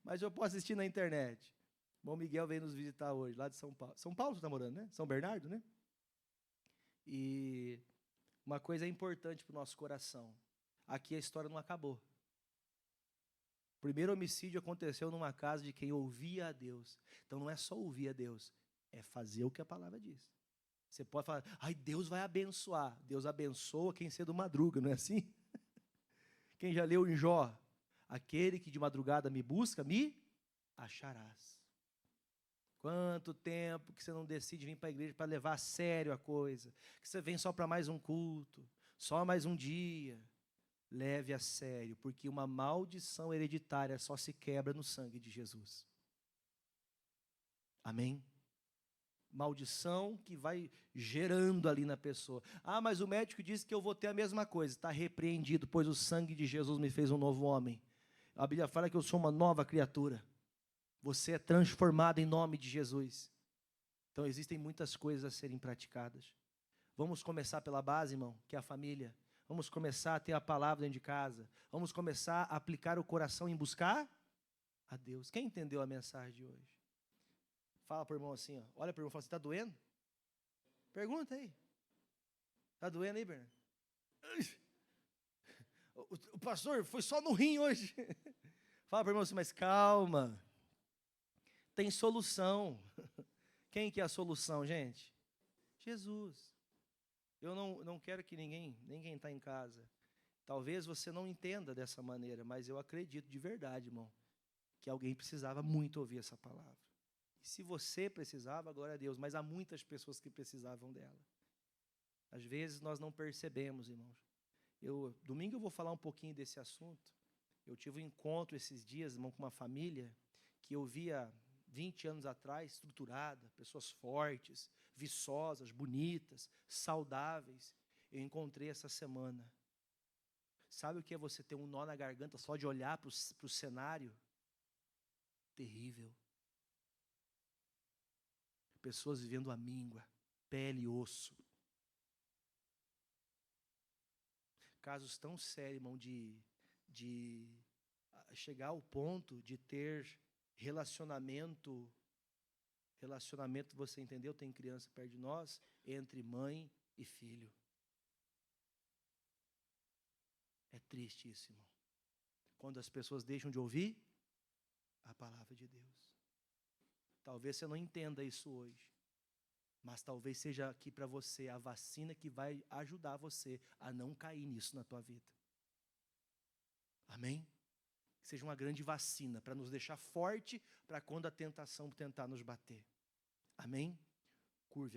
Mas eu posso assistir na internet. O irmão Miguel veio nos visitar hoje, lá de São Paulo. São Paulo você está morando, né? São Bernardo, né? E uma coisa é importante para o nosso coração. Aqui a história não acabou. O primeiro homicídio aconteceu numa casa de quem ouvia a Deus. Então não é só ouvir a Deus, é fazer o que a palavra diz. Você pode falar, ai, Deus vai abençoar. Deus abençoa quem cedo madruga, não é assim? Quem já leu em Jó? Aquele que de madrugada me busca, me acharás. Quanto tempo que você não decide vir para a igreja para levar a sério a coisa, que você vem só para mais um culto, só mais um dia. Leve a sério, porque uma maldição hereditária só se quebra no sangue de Jesus. Amém? Maldição que vai gerando ali na pessoa. Ah, mas o médico disse que eu vou ter a mesma coisa. Está repreendido, pois o sangue de Jesus me fez um novo homem. A Bíblia fala que eu sou uma nova criatura. Você é transformado em nome de Jesus. Então existem muitas coisas a serem praticadas. Vamos começar pela base, irmão, que é a família. Vamos começar a ter a palavra dentro de casa. Vamos começar a aplicar o coração em buscar a Deus. Quem entendeu a mensagem de hoje? Fala para o irmão assim, ó. Olha para o irmão e fala assim, está doendo? Pergunta aí. Está doendo aí, Bernardo? O pastor foi só no rim hoje. Fala para o irmão assim, mas calma. Tem solução. Quem que é a solução, gente? Jesus. Eu não quero que ninguém está em casa. Talvez você não entenda dessa maneira, mas eu acredito de verdade, irmão, que alguém precisava muito ouvir essa palavra. E se você precisava, glória a Deus, mas há muitas pessoas que precisavam dela. Às vezes nós não percebemos, irmãos. Domingo eu vou falar um pouquinho desse assunto. Eu tive um encontro esses dias, irmão, com uma família que eu via 20 anos atrás, estruturada, pessoas fortes, viçosas, bonitas, saudáveis. Eu encontrei essa semana. Sabe o que é você ter um nó na garganta só de olhar para o cenário? Terrível. Pessoas vivendo a míngua, pele e osso. Casos tão sérios, irmão, de chegar ao ponto de ter relacionamento, você entendeu? Tem criança perto de nós, entre mãe e filho. É triste isso, irmão. Quando as pessoas deixam de ouvir a palavra de Deus. Talvez você não entenda isso hoje, mas talvez seja aqui para você a vacina que vai ajudar você a não cair nisso na tua vida. Amém? Que seja uma grande vacina para nos deixar forte para quando a tentação tentar nos bater. Amém? Curve a